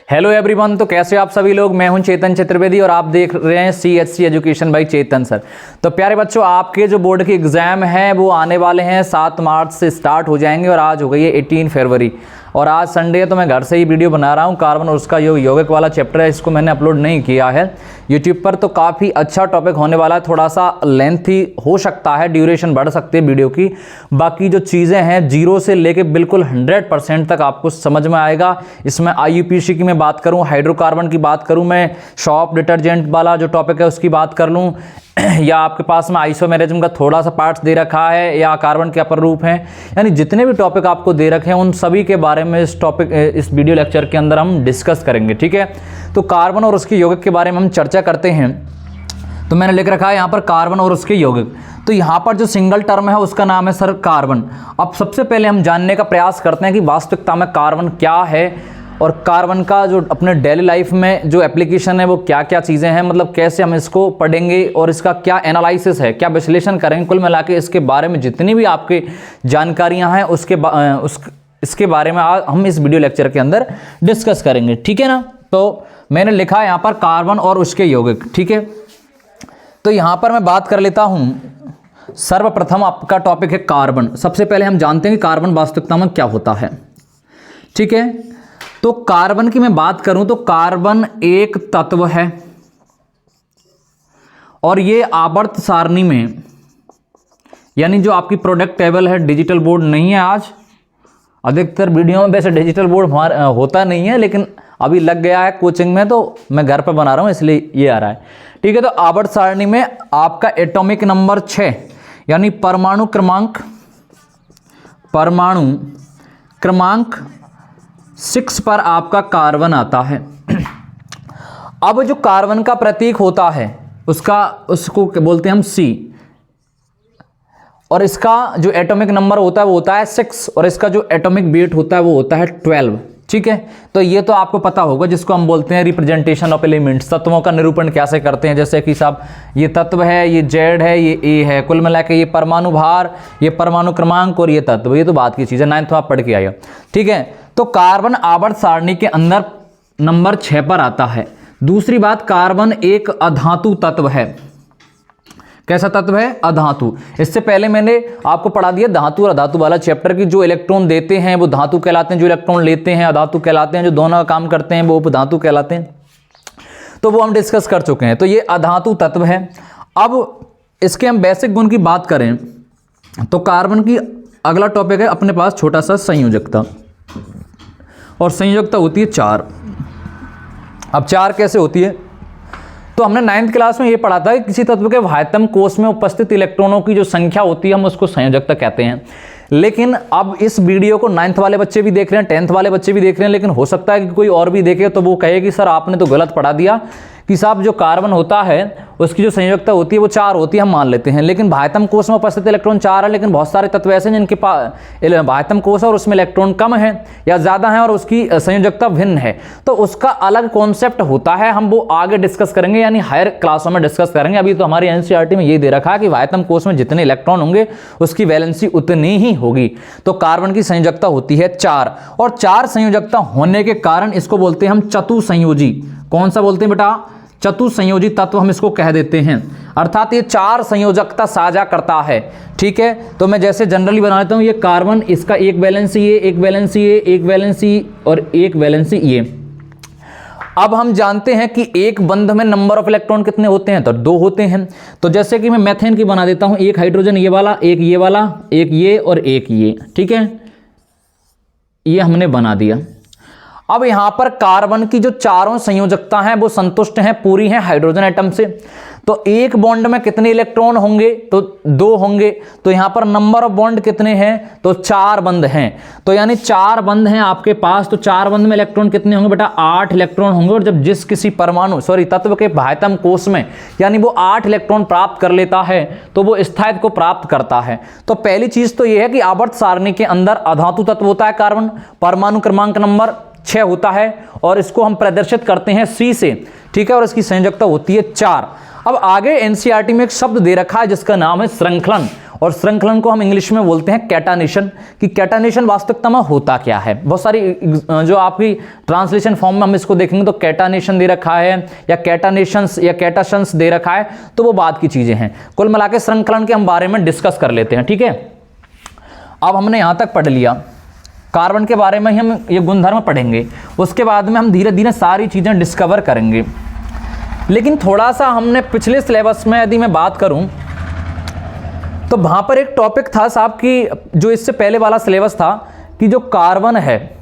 Hello everyone, तो कैसे हो आप सभी लोग। मैं हूं चेतन चतुर्वेदी और आप देख रहे हैं CHC education by Chetan sir. तो प्यारे बच्चों, आपके जो बोर्ड के एग्जाम हैं वो आने वाले हैं 7 मार्च से स्टार्ट हो जाएंगे और आज हो गई है 18 फरवरी और आज संडे है। तो मैं घर से ही वीडियो बना रहा हूं। कार्बन और उसका यौगिक वाला चैप्टर है, इसको मैंने अपलोड नहीं किया है यूट्यूब पर। तो काफ़ी अच्छा टॉपिक होने वाला है, थोड़ा सा लेंथी हो सकता है, ड्यूरेशन बढ़ सकती है वीडियो की। बाकी जो चीज़ें हैं 0 से लेके बिल्कुल 100% तक आपको समझ में आएगा। इसमें IUPAC की मैं बात करूं, हाइड्रोकार्बन की बात करूं, मैं शॉप डिटर्जेंट वाला जो टॉपिक है उसकी बात कर लूं, या आपके पास में आइसोमेरिज्म का थोड़ा सा पार्ट्स दे रखा है, या कार्बन के अपर रूप हैं, यानी जितने भी टॉपिक आपको दे रखे हैं उन सभी के बारे में इस वीडियो लेक्चर के अंदर हम डिस्कस करेंगे। ठीक है, तो कार्बन और उसके यौगिक के बारे में हम चर्चा करते हैं। तो मैंने लिख रखा है यहाँ पर कार्बन और उसके यौगिक। तो यहाँ पर जो सिंगल टर्म है उसका नाम है सर कार्बन। अब सबसे पहले हम जानने का प्रयास करते हैं कि वास्तविकता में कार्बन क्या है और कार्बन का जो अपने डेली लाइफ में जो एप्लीकेशन है वो क्या क्या चीज़ें हैं, मतलब कैसे हम इसको पढ़ेंगे और इसका क्या एनालिसिस है, क्या विश्लेषण करेंगे। कुल मिला के इसके बारे में जितनी भी आपकी जानकारियाँ हैं इसके बारे में आज हम इस वीडियो लेक्चर के अंदर डिस्कस करेंगे। ठीक है ना। तो मैंने लिखा है यहाँ पर कार्बन और उसके यौगिक। ठीक है, तो यहाँ पर मैं बात कर लेता हूँ। सर्वप्रथम आपका टॉपिक है कार्बन। सबसे पहले हम जानते हैं कि कार्बन वास्तविकता में क्या होता है। ठीक है, तो कार्बन की मैं बात करूं तो कार्बन एक तत्व है और ये आवर्त सारणी में, यानी जो आपकी प्रोडक्ट टेबल है, डिजिटल बोर्ड नहीं है आज। अधिकतर वीडियो में वैसे डिजिटल बोर्ड होता नहीं है, लेकिन अभी लग गया है कोचिंग में तो मैं घर पर बना रहा हूं इसलिए ये आ रहा है। ठीक है, तो आवर्त सारणी में आपका एटॉमिक नंबर 6 यानी परमाणु क्रमांक 6 पर आपका कार्बन आता है। अब जो कार्बन का प्रतीक होता है उसको बोलते हैं हम C, और इसका जो एटॉमिक नंबर होता है वो होता है 6 और इसका जो एटॉमिक वेट होता है वो होता है 12। ठीक है, तो ये तो आपको पता होगा, जिसको हम बोलते हैं रिप्रेजेंटेशन ऑफ एलिमेंट्स। तत्वों का निरूपण कैसे करते हैं, जैसे कि साहब ये तत्व है, ये Z है, ये A है, कुल मिला के ये परमाणु भार, ये परमाणु क्रमांक और ये तत्व, ये तो बात की चीज़ है, 9th में आप पढ़ के आए हो। ठीक है, तो कार्बन आवर्त सारणी के अंदर नंबर 6 पर आता है। दूसरी बात, कार्बन एक अधातु तत्व है। कैसा तत्व है? अधातु। इससे पहले मैंने आपको पढ़ा दिया धातु और अधातु वाला चैप्टर की जो इलेक्ट्रॉन देते हैं वो धातु कहलाते हैं, जो इलेक्ट्रॉन लेते हैं अधातु कहलाते हैं, जो दोनों का काम करते हैं वो धातु कहलाते हैं। तो वो हम डिस्कस कर चुके हैं। तो ये अधातु तत्व है। अब इसके हम बेसिक गुण की बात करें तो कार्बन की अगला टॉपिक है अपने पास छोटा सा संयोजकता, और संयोजकता होती है 4। अब 4 कैसे होती है? तो हमने 9th क्लास में ये पढ़ा था कि किसी तत्व के बाह्यतम कोश में उपस्थित इलेक्ट्रॉनों की जो संख्या होती है हम उसको संयोजकता कहते हैं। लेकिन अब इस वीडियो को 9th वाले बच्चे भी देख रहे हैं, 10th वाले बच्चे भी देख रहे हैं, लेकिन हो सकता है कि कोई और भी देखे तो वो कहे कि सर आपने तो गलत पढ़ा दिया कि साहब जो कार्बन होता है उसकी जो संयोजकता होती है वो 4 होती है, हम मान लेते हैं। लेकिन बाह्यतम कोश में उपस्थित इलेक्ट्रॉन 4 है, लेकिन बहुत सारे तत्व ऐसे हैं जिनके पास बाह्यतम कोश है और उसमें इलेक्ट्रॉन कम है या ज़्यादा है और उसकी संयोजकता भिन्न है, तो उसका अलग कॉन्सेप्ट होता है। हम वो आगे डिस्कस करेंगे, यानी हायर क्लासों में डिस्कस करेंगे। अभी तो हमारी NCERT में ये दे रखा है कि बाह्यतम कोश में जितने इलेक्ट्रॉन होंगे उसकी वैलेंसी उतनी ही होगी। तो कार्बन की संयोजकता होती है 4, और 4 संयोजकता होने के कारण इसको बोलते हैं हम चतुसंयोजी। कौन सा बोलते हैं बेटा? चतुसंयोजी तत्व हम इसको कह देते हैं। अर्थात ये 4 संयोजकता साझा करता है। ठीक है, तो मैं जैसे जनरली बना लेता हूं, ये कार्बन, इसका एक वैलेंसी ये, एक वैलेंसी ये, एक वैलेंसी और एक वैलेंसी ये। अब हम जानते हैं कि एक बंध में नंबर ऑफ इलेक्ट्रॉन कितने होते हैं? तो 2 होते हैं। तो जैसे कि मैं मेथेन की बना देता हूं, एक हाइड्रोजन ये वाला, एक ये वाला, एक ये और एक ये। ठीक है, ये हमने बना दिया। अब यहां पर कार्बन की जो 4 संयोजकता हैं वो संतुष्ट हैं, पूरी हैं हाइड्रोजन एटम से। तो एक बॉन्ड में कितने इलेक्ट्रॉन होंगे? तो 2 होंगे। तो यहां पर नंबर ऑफ बॉन्ड कितने हैं? तो 4 बंध हैं। तो यानी 4 बंध हैं आपके पास। तो 4 बंध में इलेक्ट्रॉन कितने होंगे बेटा? 8 इलेक्ट्रॉन होंगे। और जब जिस किसी तत्व के बाह्यतम कोश में यानी वो 8 इलेक्ट्रॉन प्राप्त कर लेता है तो वो स्थायित्व को प्राप्त करता है। तो पहली चीज तो ये है कि आवर्त सारणी के अंदर अधातु तत्व होता है कार्बन, परमाणु क्रमांक नंबर 6 होता है और इसको हम प्रदर्शित करते हैं C से। ठीक है, और इसकी संयोजकता होती है 4। अब आगे NCERT में एक शब्द दे रखा है जिसका नाम है श्रृंखलन, और श्रृंखलन को हम इंग्लिश में बोलते हैं कैटानेशन, कि कैटानेशन वास्तविकता में होता क्या है। बहुत सारी जो आपकी ट्रांसलेशन फॉर्म में हम इसको देखेंगे तो कैटानेशन दे रखा है या कैटानेशंस या कैटाशंस दे रखा है, तो वो बात की चीजें हैं। कुल मिला के श्रृंखलन के हम बारे में डिस्कस कर लेते हैं, ठीक है। अब हमने यहां तक पढ़ लिया, कार्बन के बारे में ही हम ये गुणधर्म पढ़ेंगे, उसके बाद में हम धीरे धीरे सारी चीजें डिस्कवर करेंगे। लेकिन थोड़ा सा हमने पिछले सिलेबस में यदि मैं बात करूं तो वहां पर एक टॉपिक था साहब कि जो इससे पहले वाला सिलेबस था कि जो कार्बन है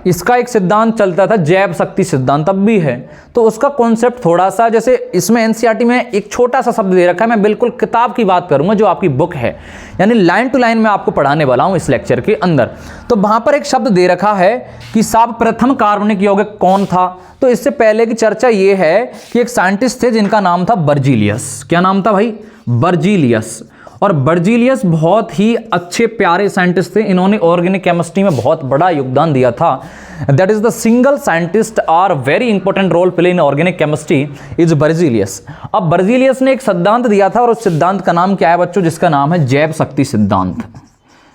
इसका एक सिद्धांत चलता था, जैव शक्ति सिद्धांत, अब भी है। तो उसका कॉन्सेप्ट थोड़ा सा, जैसे इसमें एनसीईआरटी में एक छोटा सा शब्द दे रखा है, मैं बिल्कुल किताब की बात करूंगा जो आपकी बुक है, यानी लाइन टू लाइन मैं आपको पढ़ाने वाला हूं इस लेक्चर के अंदर। तो वहां पर एक शब्द दे रखा है कि साहब प्रथम कार्बनिक यौगिक कौन था। तो इससे पहले की चर्चा ये है कि एक साइंटिस्ट थे जिनका नाम था बर्जीलियस। क्या नाम था भाई? बर्जीलियस। और बर्जीलियस बहुत ही अच्छे प्यारे साइंटिस्ट थे, इन्होंने ऑर्गेनिक केमिस्ट्री में बहुत बड़ा योगदान दिया था। That is the single scientist are very important role play in organic chemistry is Berzelius. अब बर्जीलियस ने एक सिद्धांत दिया था और उस सिद्धांत का नाम क्या है बच्चों? जिसका नाम है जैव शक्ति सिद्धांत।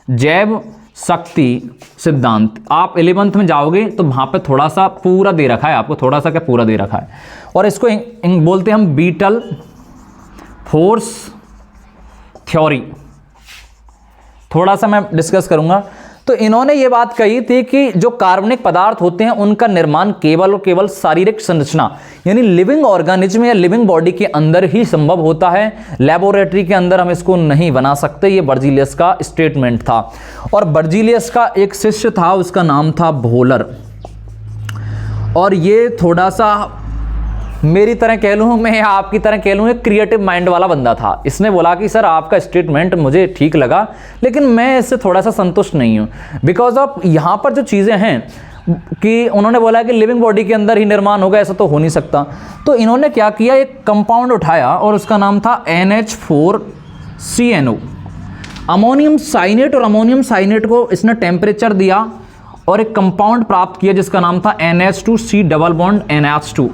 जैव शक्ति सिद्धांत। आप 11th में जाओगे तो वहां पे थोड़ा सा पूरा दे रखा है आपको, थोड़ा सा क्या पूरा दे रखा है, और इसको बोलते हैं हम बीटल फोर्स थ्योरी। थोड़ा सा मैं डिस्कस करूंगा। तो इन्होंने ये बात कही थी कि जो कार्बनिक पदार्थ होते हैं उनका निर्माण केवल और केवल शारीरिक संरचना यानी लिविंग ऑर्गेनिज्म या लिविंग बॉडी के अंदर ही संभव होता है, लैबोरेटरी के अंदर हम इसको नहीं बना सकते। ये बर्जीलियस का स्टेटमेंट था। और बर्जीलियस का एक शिष्य था, उसका नाम था वोलर, और ये थोड़ा सा मेरी तरह कह लूँ, मैं आपकी तरह कह लूँ, एक क्रिएटिव माइंड वाला बंदा था। इसने बोला कि सर आपका स्टेटमेंट मुझे ठीक लगा लेकिन मैं इससे थोड़ा सा संतुष्ट नहीं हूँ, बिकॉज ऑफ यहाँ पर जो चीज़ें हैं कि उन्होंने बोला कि लिविंग बॉडी के अंदर ही निर्माण होगा, ऐसा तो हो नहीं सकता। तो इन्होंने क्या किया, एक कंपाउंड उठाया और उसका नाम था NH4CNO, अमोनियम साइनेट, और अमोनियम साइनेट को इसने टेम्परेचर दिया और एक कंपाउंड प्राप्त किया जिसका नाम था NH2C डबल बॉन्ड NH2,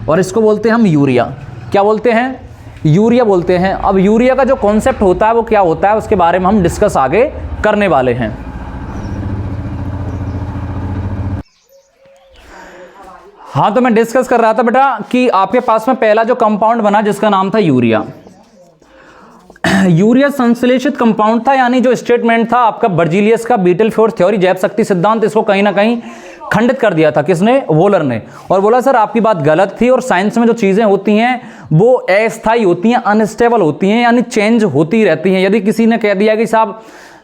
और इसको बोलते हैं हम यूरिया। क्या बोलते हैं? यूरिया बोलते हैं। अब यूरिया का जो कॉन्सेप्ट होता है वो क्या होता है उसके बारे में हम डिस्कस आगे करने वाले हैं। हाँ, तो मैं डिस्कस कर रहा था बेटा कि आपके पास में पहला जो कंपाउंड बना जिसका नाम था यूरिया। यूरिया संश्लेषित कंपाउंड था, यानी जो स्टेटमेंट था आपका बर्जीलियस का बीटल फोर्स थ्योरी जैव शक्ति सिद्धांत, इसको कहीं ना कहीं खंडित कर दिया था। किसने? वोलर ने। और बोला सर आपकी बात गलत थी, और साइंस में जो चीजें होती हैं वो अस्थायी होती हैं, अनस्टेबल होती हैं, यानी चेंज होती रहती हैं। यदि किसी ने कह दिया कि साहब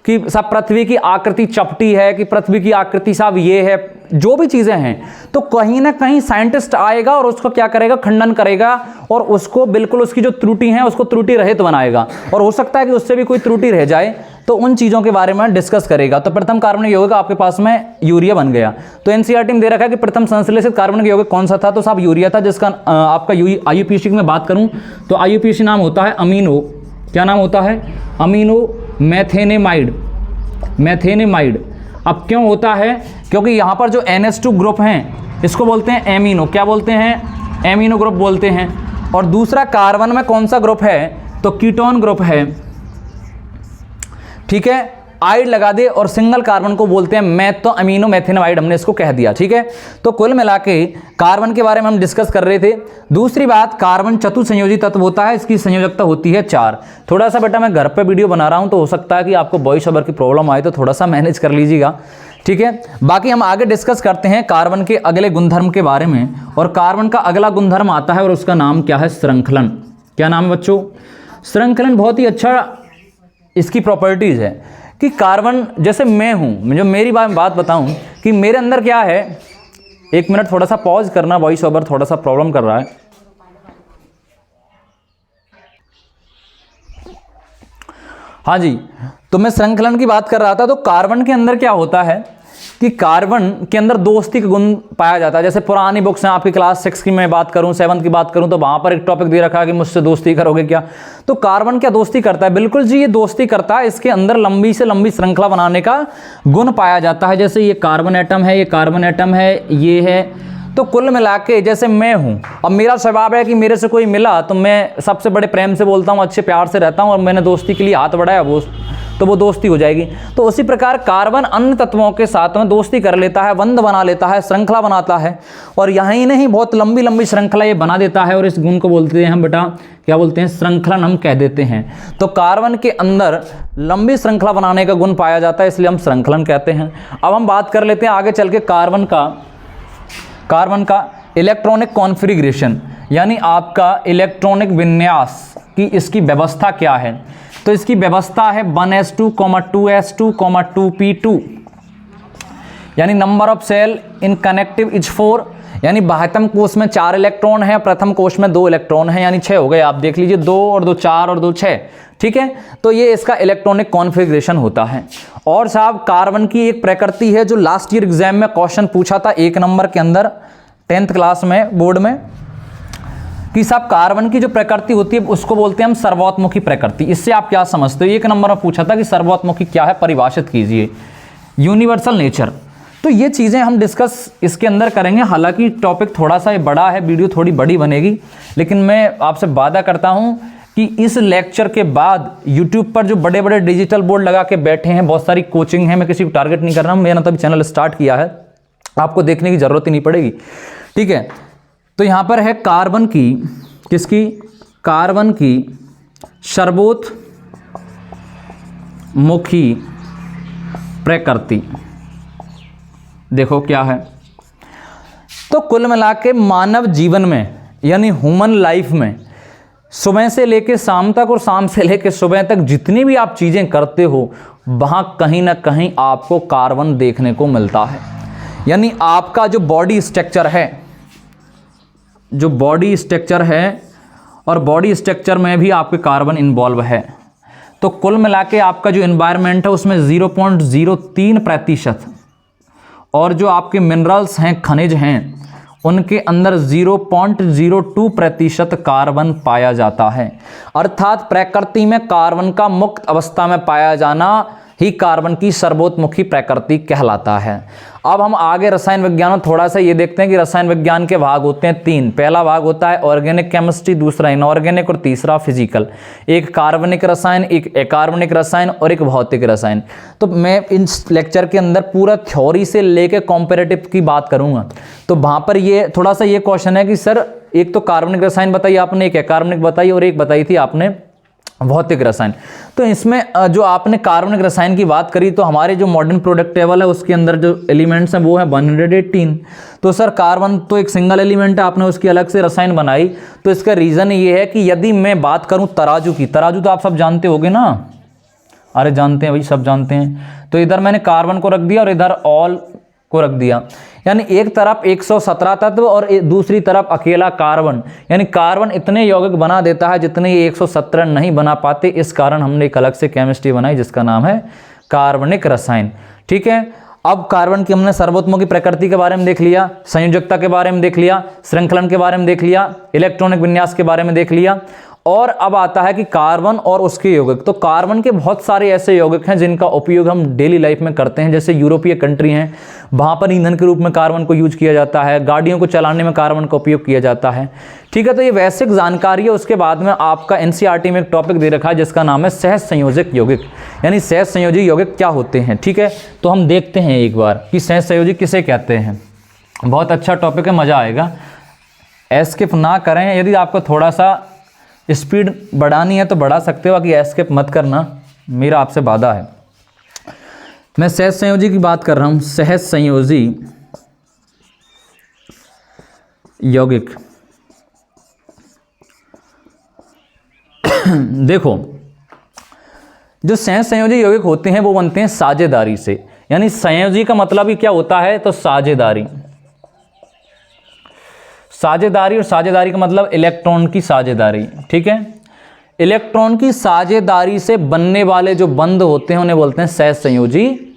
पृथ्वी की आकृति चपटी है, कि पृथ्वी की आकृति साहब ये है, जो भी चीजें हैं, तो कहीं ना कहीं साइंटिस्ट आएगा और उसको क्या करेगा? खंडन करेगा, और उसको बिल्कुल उसकी जो त्रुटि है उसको त्रुटि रहित बनाएगा, और हो सकता है कि उससे भी कोई त्रुटि रह जाए, तो उन चीजों के बारे में डिस्कस करेगा। तो प्रथम कार्बनिक यौगिक आपके पास में यूरिया बन गया। तो एनसीईआरटी में दे रखा है कि प्रथम संश्लेषित कार्बनिक यौगिक कौन सा था? तो साहब यूरिया था, जिसका आपका IUPAC में बात करूं तो IUPAC नाम होता है अमीनो, क्या नाम होता है? अमीनो मैथेनेमाइड। अब क्यों होता है? क्योंकि यहाँ पर जो NH2 ग्रुप हैं इसको बोलते हैं एमिनो। क्या बोलते हैं? एमिनो ग्रुप बोलते हैं। और दूसरा कार्बन में कौन सा ग्रुप है? तो कीटोन ग्रुप है, ठीक है, आइड लगा दे, और सिंगल कार्बन को बोलते हैं मैथो अमीनो मैथेनोआइड, हमने इसको कह दिया, ठीक है। तो कुल मिला के कार्बन के बारे में हम डिस्कस कर रहे थे। दूसरी बात, कार्बन चतुसंयोजी तत्व होता है, इसकी संयोजकता होती है 4। थोड़ा सा बेटा मैं घर पे वीडियो बना रहा हूं तो हो सकता है कि आपको वॉइस ओवर की प्रॉब्लम आए, तो थोड़ा सा मैनेज कर लीजिएगा, ठीक है। बाकी हम आगे डिस्कस करते हैं कार्बन के अगले गुणधर्म के बारे में, और कार्बन का अगला गुणधर्म आता है और उसका नाम क्या है? श्रृंखलन। क्या नाम है बच्चों? श्रृंखलन बहुत ही अच्छा इसकी प्रॉपर्टीज है कि कार्बन, जैसे मैं हूं, जो मेरी बात बताऊं कि मेरे अंदर क्या है, एक मिनट थोड़ा सा पॉज करना, वॉइस ओवर थोड़ा सा प्रॉब्लम कर रहा है। हाँ जी, तो मैं श्रृंखलन की बात कर रहा था। तो कार्बन के अंदर क्या होता है कि कार्बन के अंदर दोस्ती का गुण पाया जाता है। जैसे पुरानी बुक्स हैं, आपकी क्लास 6 की मैं बात करूं, 7th की बात करूं, तो वहां पर एक टॉपिक दे रखा है कि मुझसे दोस्ती करोगे क्या? तो कार्बन क्या दोस्ती करता है? बिल्कुल जी, ये दोस्ती करता है। इसके अंदर लंबी से लंबी श्रृंखला बनाने का गुण पाया जाता है। जैसे ये कार्बन एटम है, ये कार्बन एटम है, ये है, तो कुल मिला के जैसे मैं हूँ, अब मेरा स्वभाव है कि मेरे से कोई मिला तो मैं सबसे बड़े प्रेम से बोलता हूँ, अच्छे प्यार से रहता हूँ, और मैंने दोस्ती के लिए हाथ बढ़ाया वो दोस्ती हो जाएगी। तो उसी प्रकार कार्बन अन्य तत्वों के साथ में दोस्ती कर लेता है, बंध बना लेता है, श्रृंखला बनाता है, और यहीं नहीं बहुत लंबी लंबी श्रृंखला ये बना देता है, और इस गुण को बोलते हैं हम बेटा, क्या बोलते हैं, श्रृंखलन हम कह देते हैं। तो कार्बन के अंदर लंबी श्रृंखला बनाने का गुण पाया जाता है, इसलिए हम श्रृंखलन कहते हैं। अब हम बात कर लेते हैं आगे चल के कार्बन का इलेक्ट्रॉनिक कॉन्फ़िगरेशन, यानी आपका इलेक्ट्रॉनिक विन्यास की इसकी व्यवस्था क्या है। तो इसकी व्यवस्था है 1s2, 2s2, 2p2, यानी number of cell in connective is 4, यानी बाह्यतम कोश में 4 इलेक्ट्रॉन है, प्रथम कोश में 2 इलेक्ट्रॉन है, यानी 6 हो गए। आप देख लीजिए 2 और 2 4 और 2 6, ठीक है। तो ये इसका इलेक्ट्रॉनिक कॉन्फ़िगरेशन होता है। और साहब कार्बन की एक प्रकृति है जो लास्ट ईयर एग्जाम में क्वेश्चन पूछा था 1 नंबर के अंदर 10th क्लास में बोर्ड में, कि साहब कार्बन की जो प्रकृति होती है उसको बोलते हैं हम सर्वोत्मुखी प्रकृति। इससे आप क्या समझते हो, 1 नंबर में पूछा था कि सर्वोत्मुखी क्या है, परिभाषित कीजिए। यूनिवर्सल नेचर, तो ये चीज़ें हम डिस्कस इसके अंदर करेंगे। हालांकि टॉपिक थोड़ा सा बड़ा है, वीडियो थोड़ी बड़ी बनेगी, लेकिन मैं आपसे वादा करता हूं कि इस लेक्चर के बाद यूट्यूब पर जो बड़े बड़े डिजिटल बोर्ड लगा के बैठे हैं, बहुत सारी कोचिंग है, मैं किसी को टारगेट नहीं कर रहा हूँ, मैंने तभी चैनल स्टार्ट किया है, आपको देखने की ज़रूरत ही नहीं पड़ेगी, ठीक है। तो यहाँ पर है कार्बन की, किसकी, कार्बन की सर्वोत्मुखी प्रकृति, देखो क्या है। तो कुल मिला के मानव जीवन में, यानी ह्यूमन लाइफ में, सुबह से लेके शाम तक और शाम से लेके सुबह तक जितनी भी आप चीज़ें करते हो, वहाँ कहीं ना कहीं आपको कार्बन देखने को मिलता है। यानी आपका जो बॉडी स्ट्रक्चर है, और बॉडी स्ट्रक्चर में भी आपके कार्बन इन्वॉल्व है। तो कुल मिला के आपका जो एनवायरनमेंट है उसमें 0.03%, और जो आपके मिनरल्स हैं, खनिज हैं, उनके अंदर 0.02% कार्बन पाया जाता है। अर्थात प्रकृति में कार्बन का मुक्त अवस्था में पाया जाना ही कार्बन की सर्वोत्मुखी प्रकृति कहलाता है। अब हम आगे रसायन विज्ञान में थोड़ा सा ये देखते हैं कि रसायन विज्ञान के भाग होते हैं 3। पहला भाग होता है ऑर्गेनिक केमिस्ट्री, दूसरा इनऑर्गेनिक और तीसरा फिजिकल। एक कार्बनिक रसायन, एक अकार्बनिक रसायन और एक भौतिक रसायन। तो मैं इस लेक्चर के अंदर पूरा थ्योरी से लेकर कॉम्पेरेटिव की बात करूंगा। तो वहाँ पर ये थोड़ा सा ये क्वेश्चन है कि सर एक तो कार्बनिक रसायन बताई आपने, एक अकार्बनिक बताई और एक बताई थी आपने भौतिक रसायन। तो इसमें जो आपने कार्बनिक रसायन की बात करी, तो हमारे जो मॉडर्न प्रोडक्ट टेबल है उसके अंदर जो एलिमेंट्स हैं वो है 118। तो सर कार्बन तो एक सिंगल एलिमेंट है, आपने उसकी अलग से रसायन बनाई। तो इसका रीज़न ये है कि यदि मैं बात करूं तराजू की, तराजू तो आप सब जानते होगे ना, अरे जानते हैं भाई, सब जानते हैं। तो इधर मैंने कार्बन को रख दिया और इधर ऑल को रख दिया, यानी एक तरफ 117 तत्व और दूसरी तरफ अकेला कार्बन, यानी कार्बन इतने यौगिक बना देता है जितने ये 117 नहीं बना पाते। इस कारण हमने एक अलग से केमिस्ट्री बनाई जिसका नाम है कार्बनिक रसायन, ठीक है। अब कार्बन की हमने सर्वोत्मुखी प्रकृति के बारे में देख लिया, संयोजकता के बारे में देख लिया, श्रृंखलन के बारे में देख लिया, इलेक्ट्रॉनिक विन्यास के बारे में देख लिया। और अब आता है कि कार्बन और उसके यौगिक। तो कार्बन के बहुत सारे ऐसे यौगिक हैं जिनका उपयोग हम डेली लाइफ में करते हैं। जैसे यूरोपीय कंट्री हैं, वहाँ पर ईंधन के रूप में कार्बन को यूज किया जाता है, गाड़ियों को चलाने में कार्बन का उपयोग किया जाता है, ठीक है। तो ये वैश्विक जानकारी है। उसके बाद में आपका एनसीईआरटी में एक टॉपिक दे रखा है जिसका नाम है सहज संयोजक यौगिक, यानी सहज संयोजी यौगिक क्या होते हैं, ठीक है। तो हम देखते हैं एक बार कि सहज संयोजी किसे कहते हैं। बहुत अच्छा टॉपिक है, मज़ा आएगा, एस्किप ना करें। यदि आपको थोड़ा सा स्पीड बढ़ानी है तो बढ़ा सकते हो, बाकी एस्केप मत करना, मेरा आपसे वादा है। मैं सहज संयोजी की बात कर रहा हूँ, सहज संयोजी यौगिक। देखो, जो सहज संयोजी यौगिक होते हैं वो बनते हैं साझेदारी से, यानी संयोजी का मतलब ही क्या होता है, तो साझेदारी। साझेदारी, और साझेदारी का मतलब इलेक्ट्रॉन की साझेदारी, ठीक है। इलेक्ट्रॉन की साझेदारी से बनने वाले जो बंध होते हैं उन्हें बोलते हैं सहज संयोजी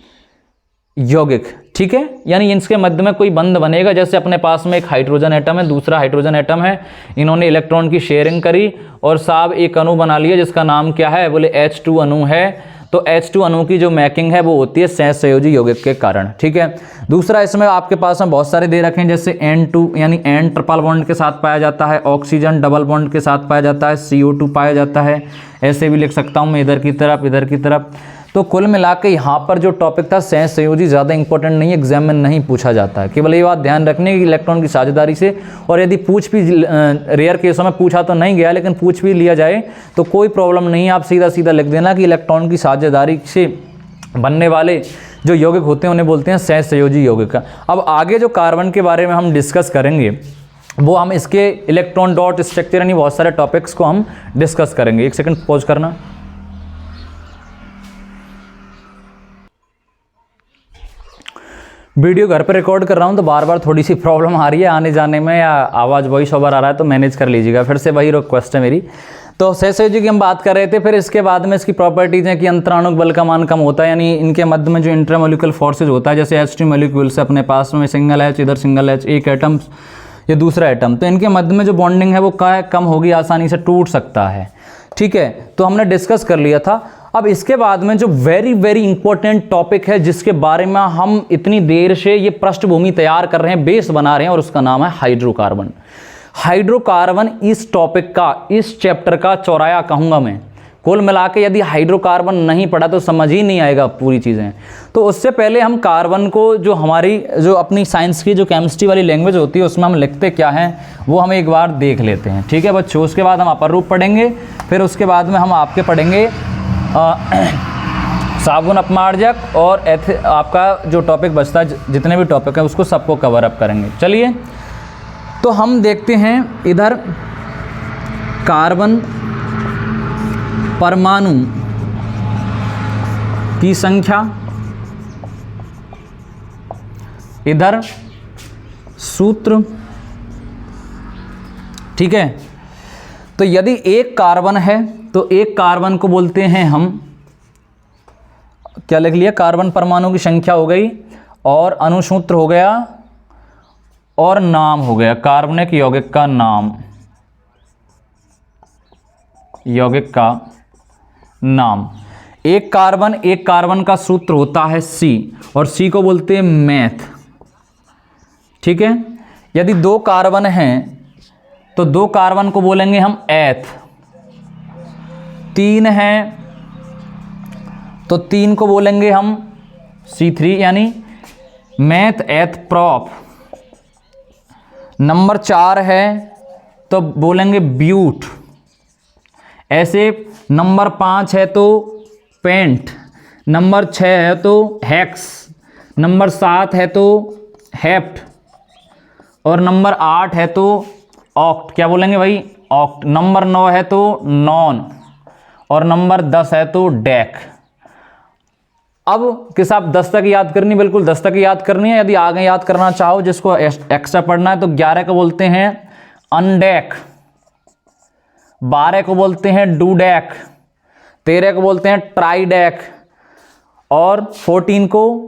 यौगिक, ठीक है। यानी इसके मध्य में कोई बंध बनेगा, जैसे अपने पास में एक हाइड्रोजन एटम है, दूसरा हाइड्रोजन एटम है, इन्होंने इलेक्ट्रॉन की शेयरिंग करी और साहब एक अणु बना लिया जिसका नाम क्या है, बोले H2 अणु है। तो H2 अणु की जो मेकिंग है वो होती है सहसंयोजी यौगिक के कारण। ठीक है, दूसरा इसमें आपके पास में बहुत सारे दे रखे हैं, जैसे N2 यानी N ट्रिपल बॉन्ड के साथ पाया जाता है, ऑक्सीजन डबल बॉन्ड के साथ पाया जाता है, CO2 पाया जाता है। ऐसे भी लिख सकता हूँ मैं इधर की तरफ। तो कुल मिला के यहाँ पर जो टॉपिक था सहसंयोजी ज़्यादा इंपॉर्टेंट नहीं है, एग्जाम में नहीं पूछा जाता है। केवल ये बात ध्यान रखने की इलेक्ट्रॉन की साझेदारी से, और यदि पूछ भी रेयर केसों में पूछा तो नहीं गया, लेकिन पूछ भी लिया जाए तो कोई प्रॉब्लम नहीं है। आप सीधा सीधा लिख देना कि इलेक्ट्रॉन की साझेदारी से बनने वाले जो यौगिक होते हैं उन्हें बोलते हैं सहसंयोजी यौगिक। अब आगे जो कार्बन के बारे में हम डिस्कस करेंगे वो हम इसके इलेक्ट्रॉन डॉट स्ट्रक्चर यानी बहुत सारे टॉपिक्स को हम डिस्कस करेंगे। एक सेकंड पॉज करना। वीडियो घर पे रिकॉर्ड कर रहा हूँ तो बार बार थोड़ी सी प्रॉब्लम आ रही है आने जाने में, या आवाज़ वॉइस ओवर आ रहा है तो मैनेज कर लीजिएगा। फिर से वही रिक्वेस्ट है मेरी। तो सहसंयोजी की हम बात कर रहे थे, फिर इसके बाद में इसकी प्रॉपर्टीज़ हैं कि अंतराणुक बल का मान कम होता है, यानी इनके मध्य में जो इंट्रामोलिकुलर फोर्सेज होता है, जैसे H2 मॉलिक्यूल्स से अपने पास में सिंगल H, इधर सिंगल H, एक एटम या दूसरा एटम, तो इनके मध्य में जो बॉन्डिंग है वो कम होगी, आसानी से टूट सकता है। ठीक है, तो हमने डिस्कस कर लिया था। अब इसके बाद में जो वेरी वेरी इंपॉर्टेंट टॉपिक है जिसके बारे में हम इतनी देर से ये पृष्ठभूमि तैयार कर रहे हैं, बेस बना रहे हैं, और उसका नाम है हाइड्रोकार्बन। हाइड्रोकार्बन इस टॉपिक का, इस चैप्टर का चौराया कहूंगा मैं। कुल मिला के यदि हाइड्रोकार्बन नहीं पढ़ा तो समझ ही नहीं आएगा पूरी चीज़ें। तो उससे पहले हम कार्बन को, जो हमारी जो अपनी साइंस की जो केमिस्ट्री वाली लैंग्वेज होती है उसमें हम लिखते क्या हैं वो हम एक बार देख लेते हैं। ठीक है बच्चों, उसके बाद हम अपर रूप पढ़ेंगे, फिर उसके बाद में हम आपके पढ़ेंगे साबुन अपमार्जक, और आपका जो टॉपिक बचता है, जितने भी टॉपिक हैं उसको सबको कवर अप करेंगे। चलिए तो हम देखते हैं इधर कार्बन परमाणु की संख्या, इधर सूत्र। ठीक है, तो यदि एक कार्बन है तो एक कार्बन को बोलते हैं हम, क्या लिख लिया, कार्बन परमाणु की संख्या हो गई, और अणुसूत्र हो गया, और नाम हो गया, कार्बनिक यौगिक का नाम, यौगिक का नाम। एक कार्बन का सूत्र होता है C, और C को बोलते हैं मैथ। ठीक है, यदि दो कार्बन हैं तो दो कार्बन को बोलेंगे हम एथ, तीन हैं तो तीन को बोलेंगे हम C3 यानी मैथ एथ प्रॉप। नंबर 4 है तो बोलेंगे ब्यूट। ऐसे नंबर 5 है तो पेंट, नंबर 6 है तो हेक्स, नंबर 7 है तो हेप्ट, और नंबर 8 है तो ऑक्ट। क्या बोलेंगे भाई, ऑक्ट। नंबर 9 है तो नॉन, और नंबर 10 है तो डेक। अब किस आप 10 तक याद करनी, बिल्कुल 10 तक याद करनी है। यदि आगे याद करना चाहो, जिसको एक्स्ट्रा पढ़ना है, तो 11 को बोलते हैं अनडेक, 12 को बोलते हैं डूडेक, 13 को बोलते हैं ट्राइडेक, और 14 को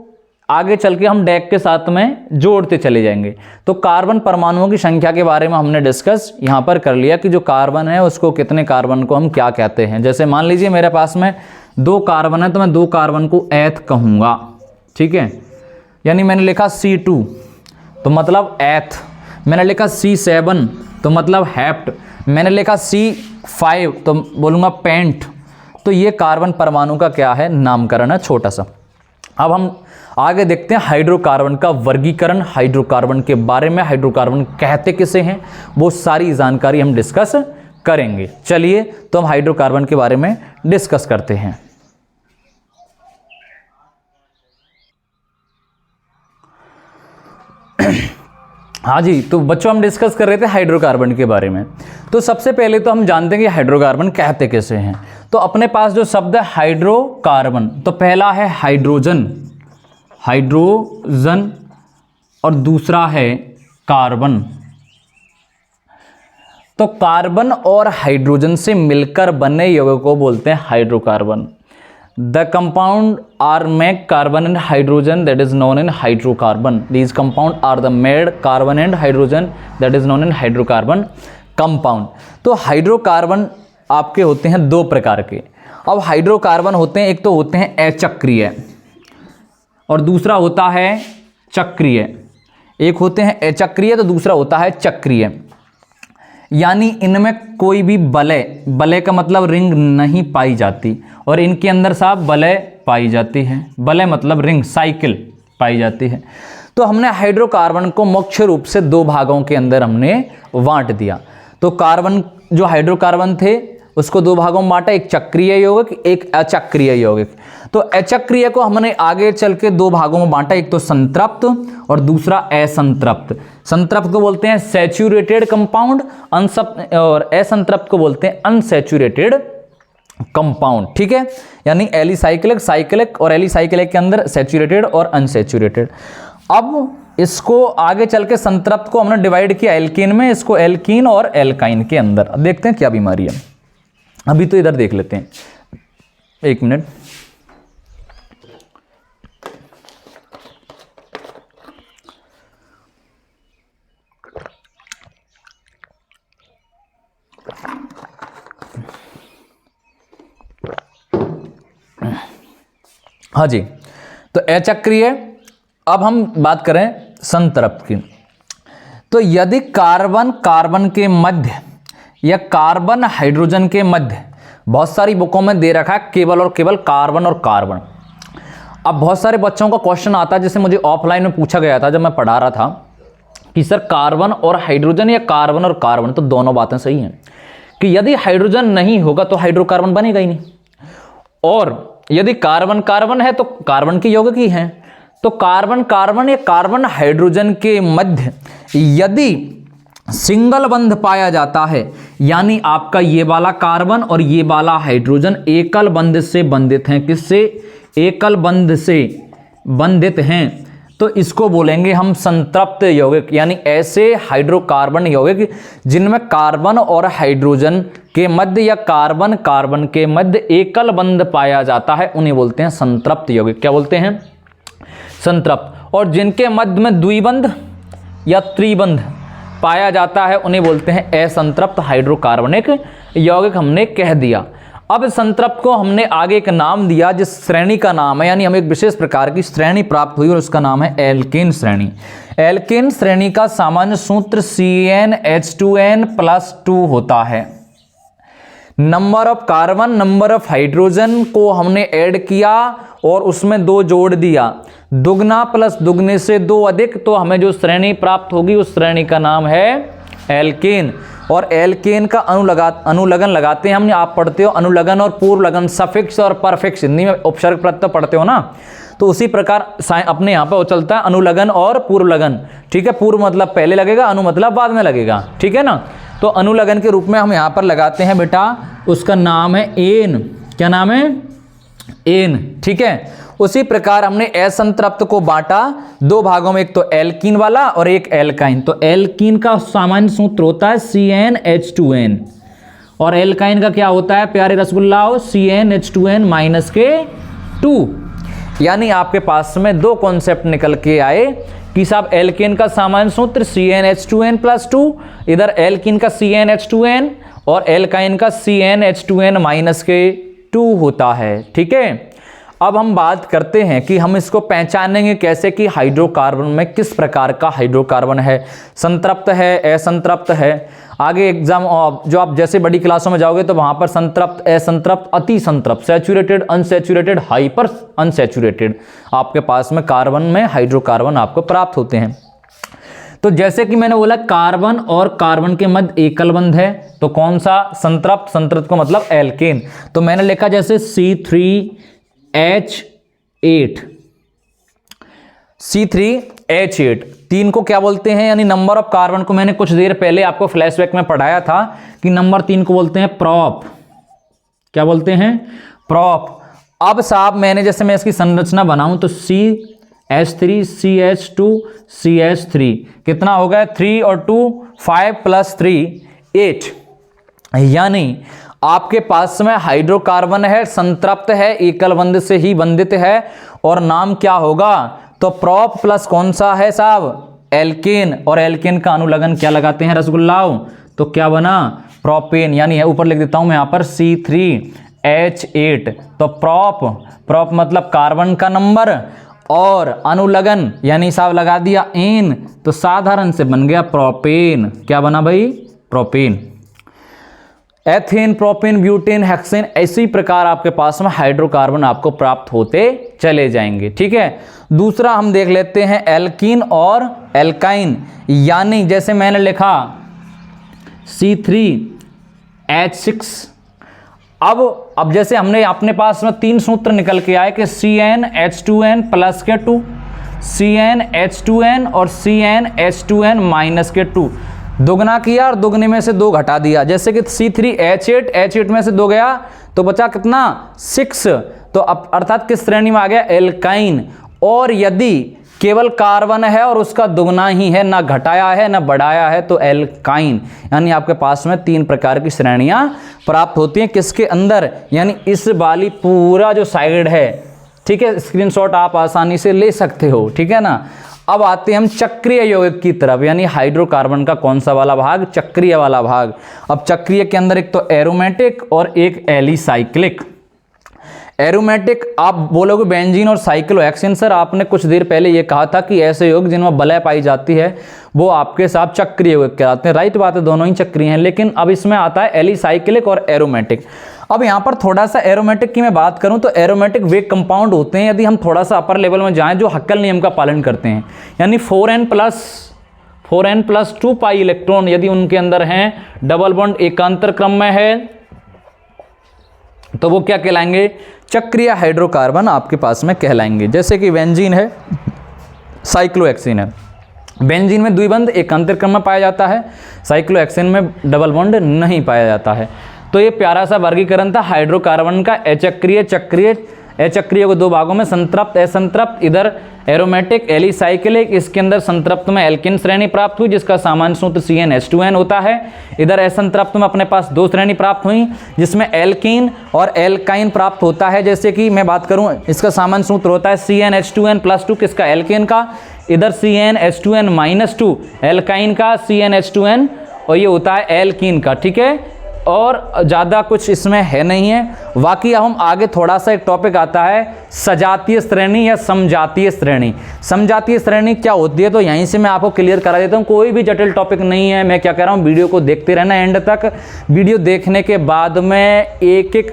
आगे चल के हम डेक के साथ में जोड़ते चले जाएंगे। तो कार्बन परमाणुओं की संख्या के बारे में हमने डिस्कस यहाँ पर कर लिया कि जो कार्बन है उसको, कितने कार्बन को हम क्या कहते हैं। जैसे मान लीजिए मेरे पास में 2 कार्बन है तो मैं 2 कार्बन को एथ कहूँगा। ठीक है, यानी मैंने लिखा C2 तो मतलब एथ, मैंने लिखा C7 तो मतलब हेप्ट, मैंने लिखा C5 तो बोलूँगा पेंट। तो ये कार्बन परमाणु का क्या है, नामकरण है छोटा सा। अब हम आगे देखते हैं हाइड्रोकार्बन का वर्गीकरण, हाइड्रोकार्बन के बारे में, हाइड्रोकार्बन कहते किसे हैं, वो सारी जानकारी हम डिस्कस करेंगे। चलिए तो हम हाइड्रोकार्बन के बारे में डिस्कस करते हैं। हाँ जी, तो बच्चों हम डिस्कस कर रहे थे हाइड्रोकार्बन के बारे में। तो सबसे पहले तो हम जानते हैं कि हाइड्रोकार्बन कहते कैसे हैं। तो अपने पास जो शब्द है हाइड्रोकार्बन, तो पहला है हाइड्रोजन, हाइड्रोजन, और दूसरा है कार्बन। तो कार्बन और हाइड्रोजन से मिलकर बने यौगिक को बोलते हैं hydrocarbon. The compound are made carbon and hydrogen, that is known in hydrocarbon. These compound are the made carbon and hydrogen, that is known in hydrocarbon compound. तो हाइड्रोकार्बन आपके होते हैं 2 प्रकार के। अब हाइड्रोकार्बन होते हैं, एक तो होते हैं अचक्रीय और दूसरा होता है चक्रीय। एक होते हैं अचक्रीय तो दूसरा होता है चक्रीय, यानी इनमें कोई भी वलय का मतलब रिंग नहीं पाई जाती और इनके अंदर साहब वलय पाई जाती है। वलय मतलब रिंग, साइकिल पाई जाती है। तो हमने हाइड्रोकार्बन को मुख्य रूप से दो भागों के अंदर हमने बांट दिया। तो कार्बन जो हाइड्रोकार्बन थे उसको दो भागों में बांटा, एक चक्रीय यौगिक, एक अचक्रीय यौगिक। तो अचक्रीय को हमने आगे चल के दो भागों में बांटा, एक तो संतृप्त और दूसरा असंतृप्त। संतृप्त को बोलते हैं सैचुरेटेड कंपाउंड, और असंतृप्त को बोलते हैं अनसैचुरेटेड कंपाउंड। ठीक है, यानी एलिसाइक्लिक, साइक्लिक और एलिसाइक्लिक के अंदर सैचुरेटेड और अनसैचुरेटेड। अब इसको आगे चल के संतृप्त को हमने डिवाइड किया एल्कीन में, इसको एल्कीन और एल्काइन के अंदर। अब देखते हैं क्या बीमारी है, अभी तो इधर देख लेते हैं, एक मिनट। हाँ जी, तो अचक्रीय। अब हम बात करें संतृप्त की, तो यदि कार्बन कार्बन के मध्य या कार्बन हाइड्रोजन के मध्य, बहुत सारी बुकों में दे रखा है केवल और केवल कार्बन और कार्बन। अब बहुत सारे बच्चों का क्वेश्चन आता है, जैसे मुझे ऑफलाइन में पूछा गया था जब मैं पढ़ा रहा था कि सर कार्बन और हाइड्रोजन या कार्बन और कार्बन, तो दोनों बातें सही हैं कि यदि हाइड्रोजन नहीं होगा तो हाइड्रोकार्बन बनेगा ही नहीं, और यदि कार्बन कार्बन है तो कार्बन के यौगिक ही हैं। तो कार्बन कार्बन या कार्बन हाइड्रोजन के मध्य यदि सिंगल बंध पाया जाता है, यानी आपका ये वाला कार्बन और ये वाला हाइड्रोजन एकल बंध से बंधित हैं, किससे? एकल बंध से बंधित हैं, तो इसको बोलेंगे हम संतृप्त यौगिक। यानी ऐसे हाइड्रोकार्बन यौगिक जिनमें कार्बन और हाइड्रोजन के मध्य या कार्बन कार्बन के मध्य एकल बंध पाया जाता है, उन्हें बोलते हैं संतृप्त यौगिक। क्या बोलते हैं? संतृप्त। और जिनके मध्य में द्विबंध या त्रिबंध पाया जाता है उन्हें बोलते हैं असंतृप्त हाइड्रोकार्बनिक यौगिक, हमने कह दिया। अब संतृप्त को हमने आगे एक नाम दिया जिस श्रेणी का नाम है, यानी हमें एक विशेष प्रकार की श्रेणी प्राप्त हुई और उसका नाम है एल्केन श्रेणी। एल्केन श्रेणी का सामान्य सूत्र CnH2n+2 होता है। Number of carbon number of hydrogen को हमने ऐड किया और उसमें 2 जोड़ दिया, दुगना प्लस दुगने से 2 अधिक, तो हमें जो श्रेणी प्राप्त होगी उस श्रेणी का नाम है एल्केन। और एल्केन का अनुलगन लगाते हैं हमने, आप पढ़ते हो अनुलगन और पूर्वलगन, सफिक्स और परफिक्स, हिंदी में उपसर्ग प्रत्यय पढ़ते हो ना, तो उसी प्रकार अपने यहाँ पे वो चलता है अनुलगन और पूर्वलगन। ठीक है, पूर्व मतलब पहले लगेगा, अनु मतलब बाद में लगेगा। ठीक है ना, तो अनुलगन के रूप में हम यहाँ पर लगाते हैं बेटा, उसका नाम है एन। क्या नाम है? एन। ठीक है, उसी प्रकार हमने असंतृप्त को बांटा 2 भागों में, एक तो एल्कीन वाला और एक एल्काइन। तो एल्कीन का सामान्य सूत्र होता है CnH2n और एल्काइन का क्या होता है प्यारे रसगुल्लाओ? CnH2n-2। यानी आपके पास में 2 कॉन्सेप्ट निकल के आए कि साहब एल्केन का सामान्य सूत्र CnH2n+2, इधर एल्कीन का CnH2n और एल्काइन का CnH2n-2 होता है। ठीक है, अब हम बात करते हैं कि हम इसको पहचानेंगे कैसे कि हाइड्रोकार्बन में किस प्रकार का हाइड्रोकार्बन है, संतृप्त है, असंतृप्त है। आगे एग्जाम जो आप जैसे बड़ी क्लासों में जाओगे तो वहां पर संतृप्त, असंतृप्त, अति संतृप्त, सैचुरेटेड, अनसैचुरेटेड, हाइपर अनसैचुरेटेड, आपके पास में कार्बन में हाइड्रोकार्बन आपको प्राप्त होते हैं। तो जैसे कि मैंने बोला कार्बन और कार्बन के मध्य एकल बंध है, तो कौन सा? संतृप्त। संतृप्त को मतलब एल्केन। तो मैंने लिखा जैसे C3H8, C3H8, 3 को क्या बोलते हैं? यानी नंबर ऑफ कार्बन को मैंने कुछ देर पहले आपको फ्लैशबैक में पढ़ाया था कि नंबर 3 को बोलते हैं प्रॉप। क्या बोलते हैं? प्रॉप। अब साहब मैंने जैसे मैं इसकी संरचना बनाऊं तो CH3 CH2 CH3 कितना हो गया? 3 और 2 5 + 3 8। यानी आपके पास में हाइड्रोकार्बन है, संतृप्त है, एकल बंध से ही बंधित है, और नाम क्या होगा? तो प्रॉप प्लस कौन सा है साहब? एल्केन। और एल्केन का अनुलगन क्या लगाते हैं रसगुल्लाओं? तो क्या बना? प्रोपेन। यानी ऊपर लिख देता हूं मैं यहां पर C3 H8, तो प्रोप मतलब कार्बन का नंबर, और अनुलग्न यानी हिसाब लगा दिया एन, तो साधारण से बन गया प्रोपेन। क्या बना भाई? Propane. Ethane, propane, butane, hexane, इसी प्रकार आपके पास में हाइड्रोकार्बन आपको प्राप्त होते चले जाएंगे। ठीक है। दूसरा हम देख लेते हैं एल्कीन और एल्काइन, यानी जैसे मैंने लिखा C3H6। अब जैसे हमने अपने पास में 3 सूत्र निकल के आए कि CnH2n प्लस के 2, CnH2n और CnH2n माइनस के 2, दुगना किया और दुगने में से 2 घटा दिया। जैसे कि C3H8, H8 में से 2 गया तो बचा कितना? 6। तो अब अर्थात किस श्रेणी में आ गया? एल्काइन। और यदि केवल कार्बन है और उसका दुगना ही है, ना घटाया है ना बढ़ाया है, तो एल्काइन। यानी आपके पास में 3 प्रकार की श्रेणियां प्राप्त होती हैं किसके अंदर? यानी इस वाली पूरा जो साइड है। ठीक है, स्क्रीनशॉट आप आसानी से ले सकते हो। ठीक है ना। अब आते हैं हम चक्रीय यौगिक की तरफ, यानी हाइड्रोकार्बन का कौन सा वाला भाग? चक्रीय वाला भाग। अब चक्रीय के अंदर एक तो एरोमेटिक और एक एलिसाइक्लिक। एरोमेटिक आप बोलोगे बेंजीन और साइक्लोहेक्सेन। सर आपने कुछ देर पहले ये कहा था कि ऐसे यौगिक जिनमें वलय पाई जाती है वो आपके साथ चक्रीय यौगिक कहलाते हैं। राइट बात है, दोनों ही चक्रीय हैं, लेकिन अब इसमें आता है एलिसाइक्लिक और एरोमेटिक। अब यहाँ पर थोड़ा सा एरोमेटिक की मैं बात करूँ तो एरोमेटिक वे कंपाउंड होते हैं, यदि हम थोड़ा सा अपर लेवल में जाएं, जो हक्केल नियम का पालन करते हैं। यानी 4n+2 पाई इलेक्ट्रॉन यदि उनके अंदर हैं, डबल बॉन्ड एकांतर क्रम में है, तो वो क्या कहलाएंगे? चक्रीय हाइड्रोकार्बन आपके पास में कहलाएंगे। जैसे कि बेंजीन है, साइक्लोहेक्सेन है। बेंजीन में द्विबंध एकांतर क्रम में पाया जाता है, साइक्लोहेक्सेन में डबल बॉन्ड नहीं पाया जाता है। तो ये प्यारा सा वर्गीकरण था हाइड्रोकार्बन का, अचक्रीय, चक्रीय। अचक्रीय को 2 भागों में, संतृप्त, असंतृप्त। इधर एरोमेटिक, एलिसाइक्लिक, इसके अंदर संतृप्त में एल्किन श्रेणी प्राप्त हुई जिसका सामान्य सूत्र CnH2n होता है। इधर असंतृप्त में अपने पास 2 श्रेणी प्राप्त हुई जिसमें एल्कीन और एल्काइन प्राप्त होता है। जैसे कि मैं बात करूं, इसका सामान्य सूत्र होता है CnH2n + 2, किसका? एल्केन का। इधर CnH2n - 2 एल्काइन का, CnH2n, और ये होता है एल्कीन का। ठीक है, और ज़्यादा कुछ इसमें है नहीं है। बाकी अब हम आगे थोड़ा सा एक टॉपिक आता है सजातीय श्रेणी या समजातीय श्रेणी। समजातीय श्रेणी क्या होती है तो यहीं से मैं आपको क्लियर करा देता हूँ, कोई भी जटिल टॉपिक नहीं है। मैं क्या कह रहा हूँ, वीडियो को देखते रहना एंड तक। वीडियो देखने के बाद में एक एक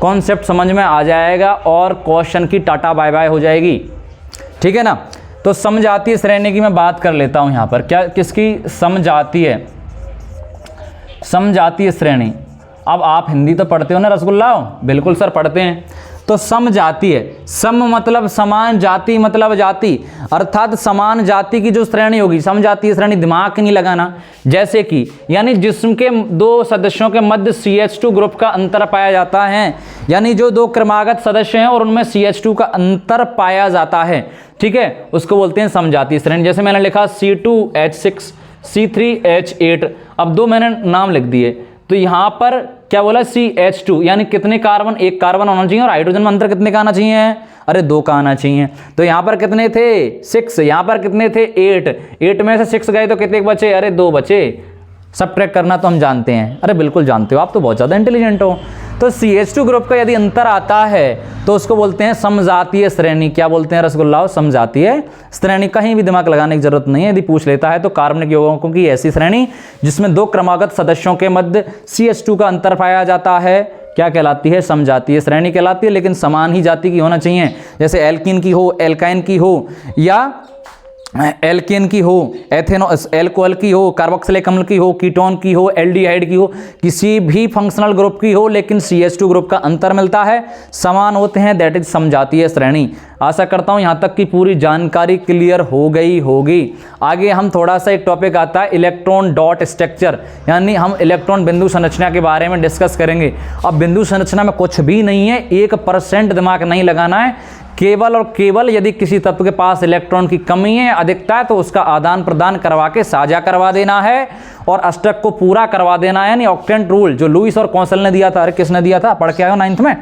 कॉन्सेप्ट समझ में आ जाएगा और क्वेश्चन की टाटा बाय बाय हो जाएगी। ठीक है ना। तो समजातीय श्रेणी की मैं बात कर लेता हूँ यहाँ पर। क्या किसकी? समजातीय, समजातीय श्रेणी। अब आप हिंदी तो पढ़ते हो ना रसगुल्ला? बिल्कुल सर पढ़ते हैं। तो समजातीय, सम मतलब समान, जाति मतलब जाति, अर्थात समान जाति की जो श्रेणी होगी समजातीय श्रेणी। दिमाग नहीं लगाना। जैसे कि यानी जिस्म के 2 सदस्यों के मध्य CH2 ग्रुप का अंतर पाया जाता है, यानी जो 2 क्रमागत सदस्य हैं और उनमें CH2 का अंतर पाया जाता है। ठीक है, उसको बोलते हैं समजातीय श्रेणी। जैसे मैंने लिखा C2H6, C3H8, अब 2 मैंने नाम लिख दिए, तो यहाँ पर क्या बोला? CH2, यानी कितने कार्बन? 1 कार्बन होना चाहिए, और हाइड्रोजन में अंतर कितने का आना चाहिए? अरे 2 का आना चाहिए। तो यहाँ पर कितने थे? 6। यहाँ पर कितने थे? 8 में से 6 गए तो कितने बचे? अरे 2 बचे। सबट्रैक्ट करना तो हम जानते हैं। अरे बिल्कुल जानते हो, आप तो बहुत ज़्यादा इंटेलिजेंट हो। तो CH2 ग्रुप का यदि अंतर आता है तो उसको बोलते हैं समजातीय श्रेणी। क्या बोलते हैं रसगुल्लाओ? समजातीय श्रेणी। कहीं भी दिमाग लगाने की जरूरत नहीं है। यदि पूछ लेता है तो कार्बनिक यौगिकों की ऐसी श्रेणी जिसमें 2 क्रमागत सदस्यों के मध्य CH2 का अंतर पाया जाता है क्या कहलाती है? समजातीय श्रेणी कहलाती है। लेकिन समान ही जाति की होना चाहिए, जैसे एल्कीन की हो, एल्काइन की हो, या एल्केन की हो, एल्कोहल की हो, कार्बोक्सिलिक अम्ल की हो, कीटोन की हो, एल्डिहाइड की हो, किसी भी फंक्शनल ग्रुप की हो, लेकिन CH2 ग्रुप का अंतर मिलता है, समान होते हैं, दैट इज समजातीय श्रेणी। आशा करता हूं यहां तक की पूरी जानकारी क्लियर हो गई होगी। आगे हम थोड़ा सा एक टॉपिक आता है इलेक्ट्रॉन डॉट स्ट्रक्चर, यानी हम इलेक्ट्रॉन बिंदु संरचना के बारे में डिस्कस करेंगे। अब बिंदु संरचना में कुछ भी नहीं है, 1% दिमाग नहीं लगाना है। केवल और केवल यदि किसी तत्व के पास इलेक्ट्रॉन की कमी है, अधिकता है, तो उसका आदान प्रदान करवा के साझा करवा देना है और अष्टक को पूरा करवा देना है। यानी ऑक्टेंट रूल जो लुईस और कौंसल ने दिया था, अरे किसने दिया था? पढ़ के आए हो 9th में?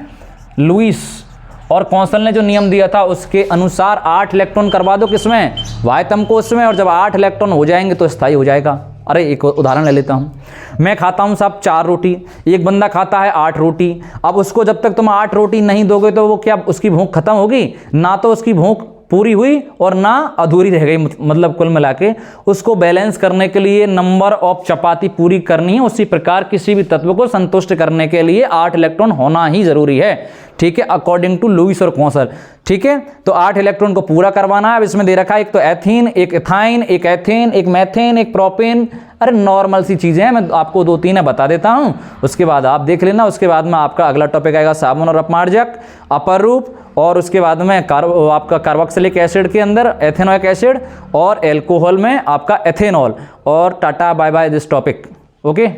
लुईस और कौंसल ने जो नियम दिया था उसके अनुसार 8 इलेक्ट्रॉन करवा दो किसमें? वायतम कोष में, और जब 8 इलेक्ट्रॉन हो जाएंगे तो स्थायी हो जाएगा। अरे एक उदाहरण ले लेता हूँ, मैं खाता हूँ साहब 4 रोटी, एक बंदा खाता है 8 रोटी। अब उसको जब तक तुम 8 रोटी नहीं दोगे तो वो क्या उसकी भूख खत्म होगी? ना तो उसकी भूख पूरी हुई और ना अधूरी रह गई। मतलब कुल मिला के उसको बैलेंस करने के लिए नंबर ऑफ चपाती पूरी करनी है। उसी प्रकार किसी भी तत्व को संतुष्ट करने के लिए 8 इलेक्ट्रॉन होना ही जरूरी है, ठीक है, अकॉर्डिंग टू लुईस और कौसल, ठीक है। तो 8 इलेक्ट्रॉन को पूरा करवाना है। अब इसमें दे रखा है एक तो एथीन, एक इथाइन, एक एथेन, एक मैथेन, एक प्रोपेन। अरे नॉर्मल सी चीजें हैं, मैं आपको 2-3 है बता देता हूं, उसके बाद आप देख लेना। उसके बाद में आपका अगला टॉपिक आएगा साबुन और अपमार्जक, अपर रूप, और उसके बाद में आपका कार्बोक्सिलिक एसिड के अंदर एथेनोइक एसिड, और एल्कोहल में आपका एथेनॉल। और tata bye bye this topic, okay.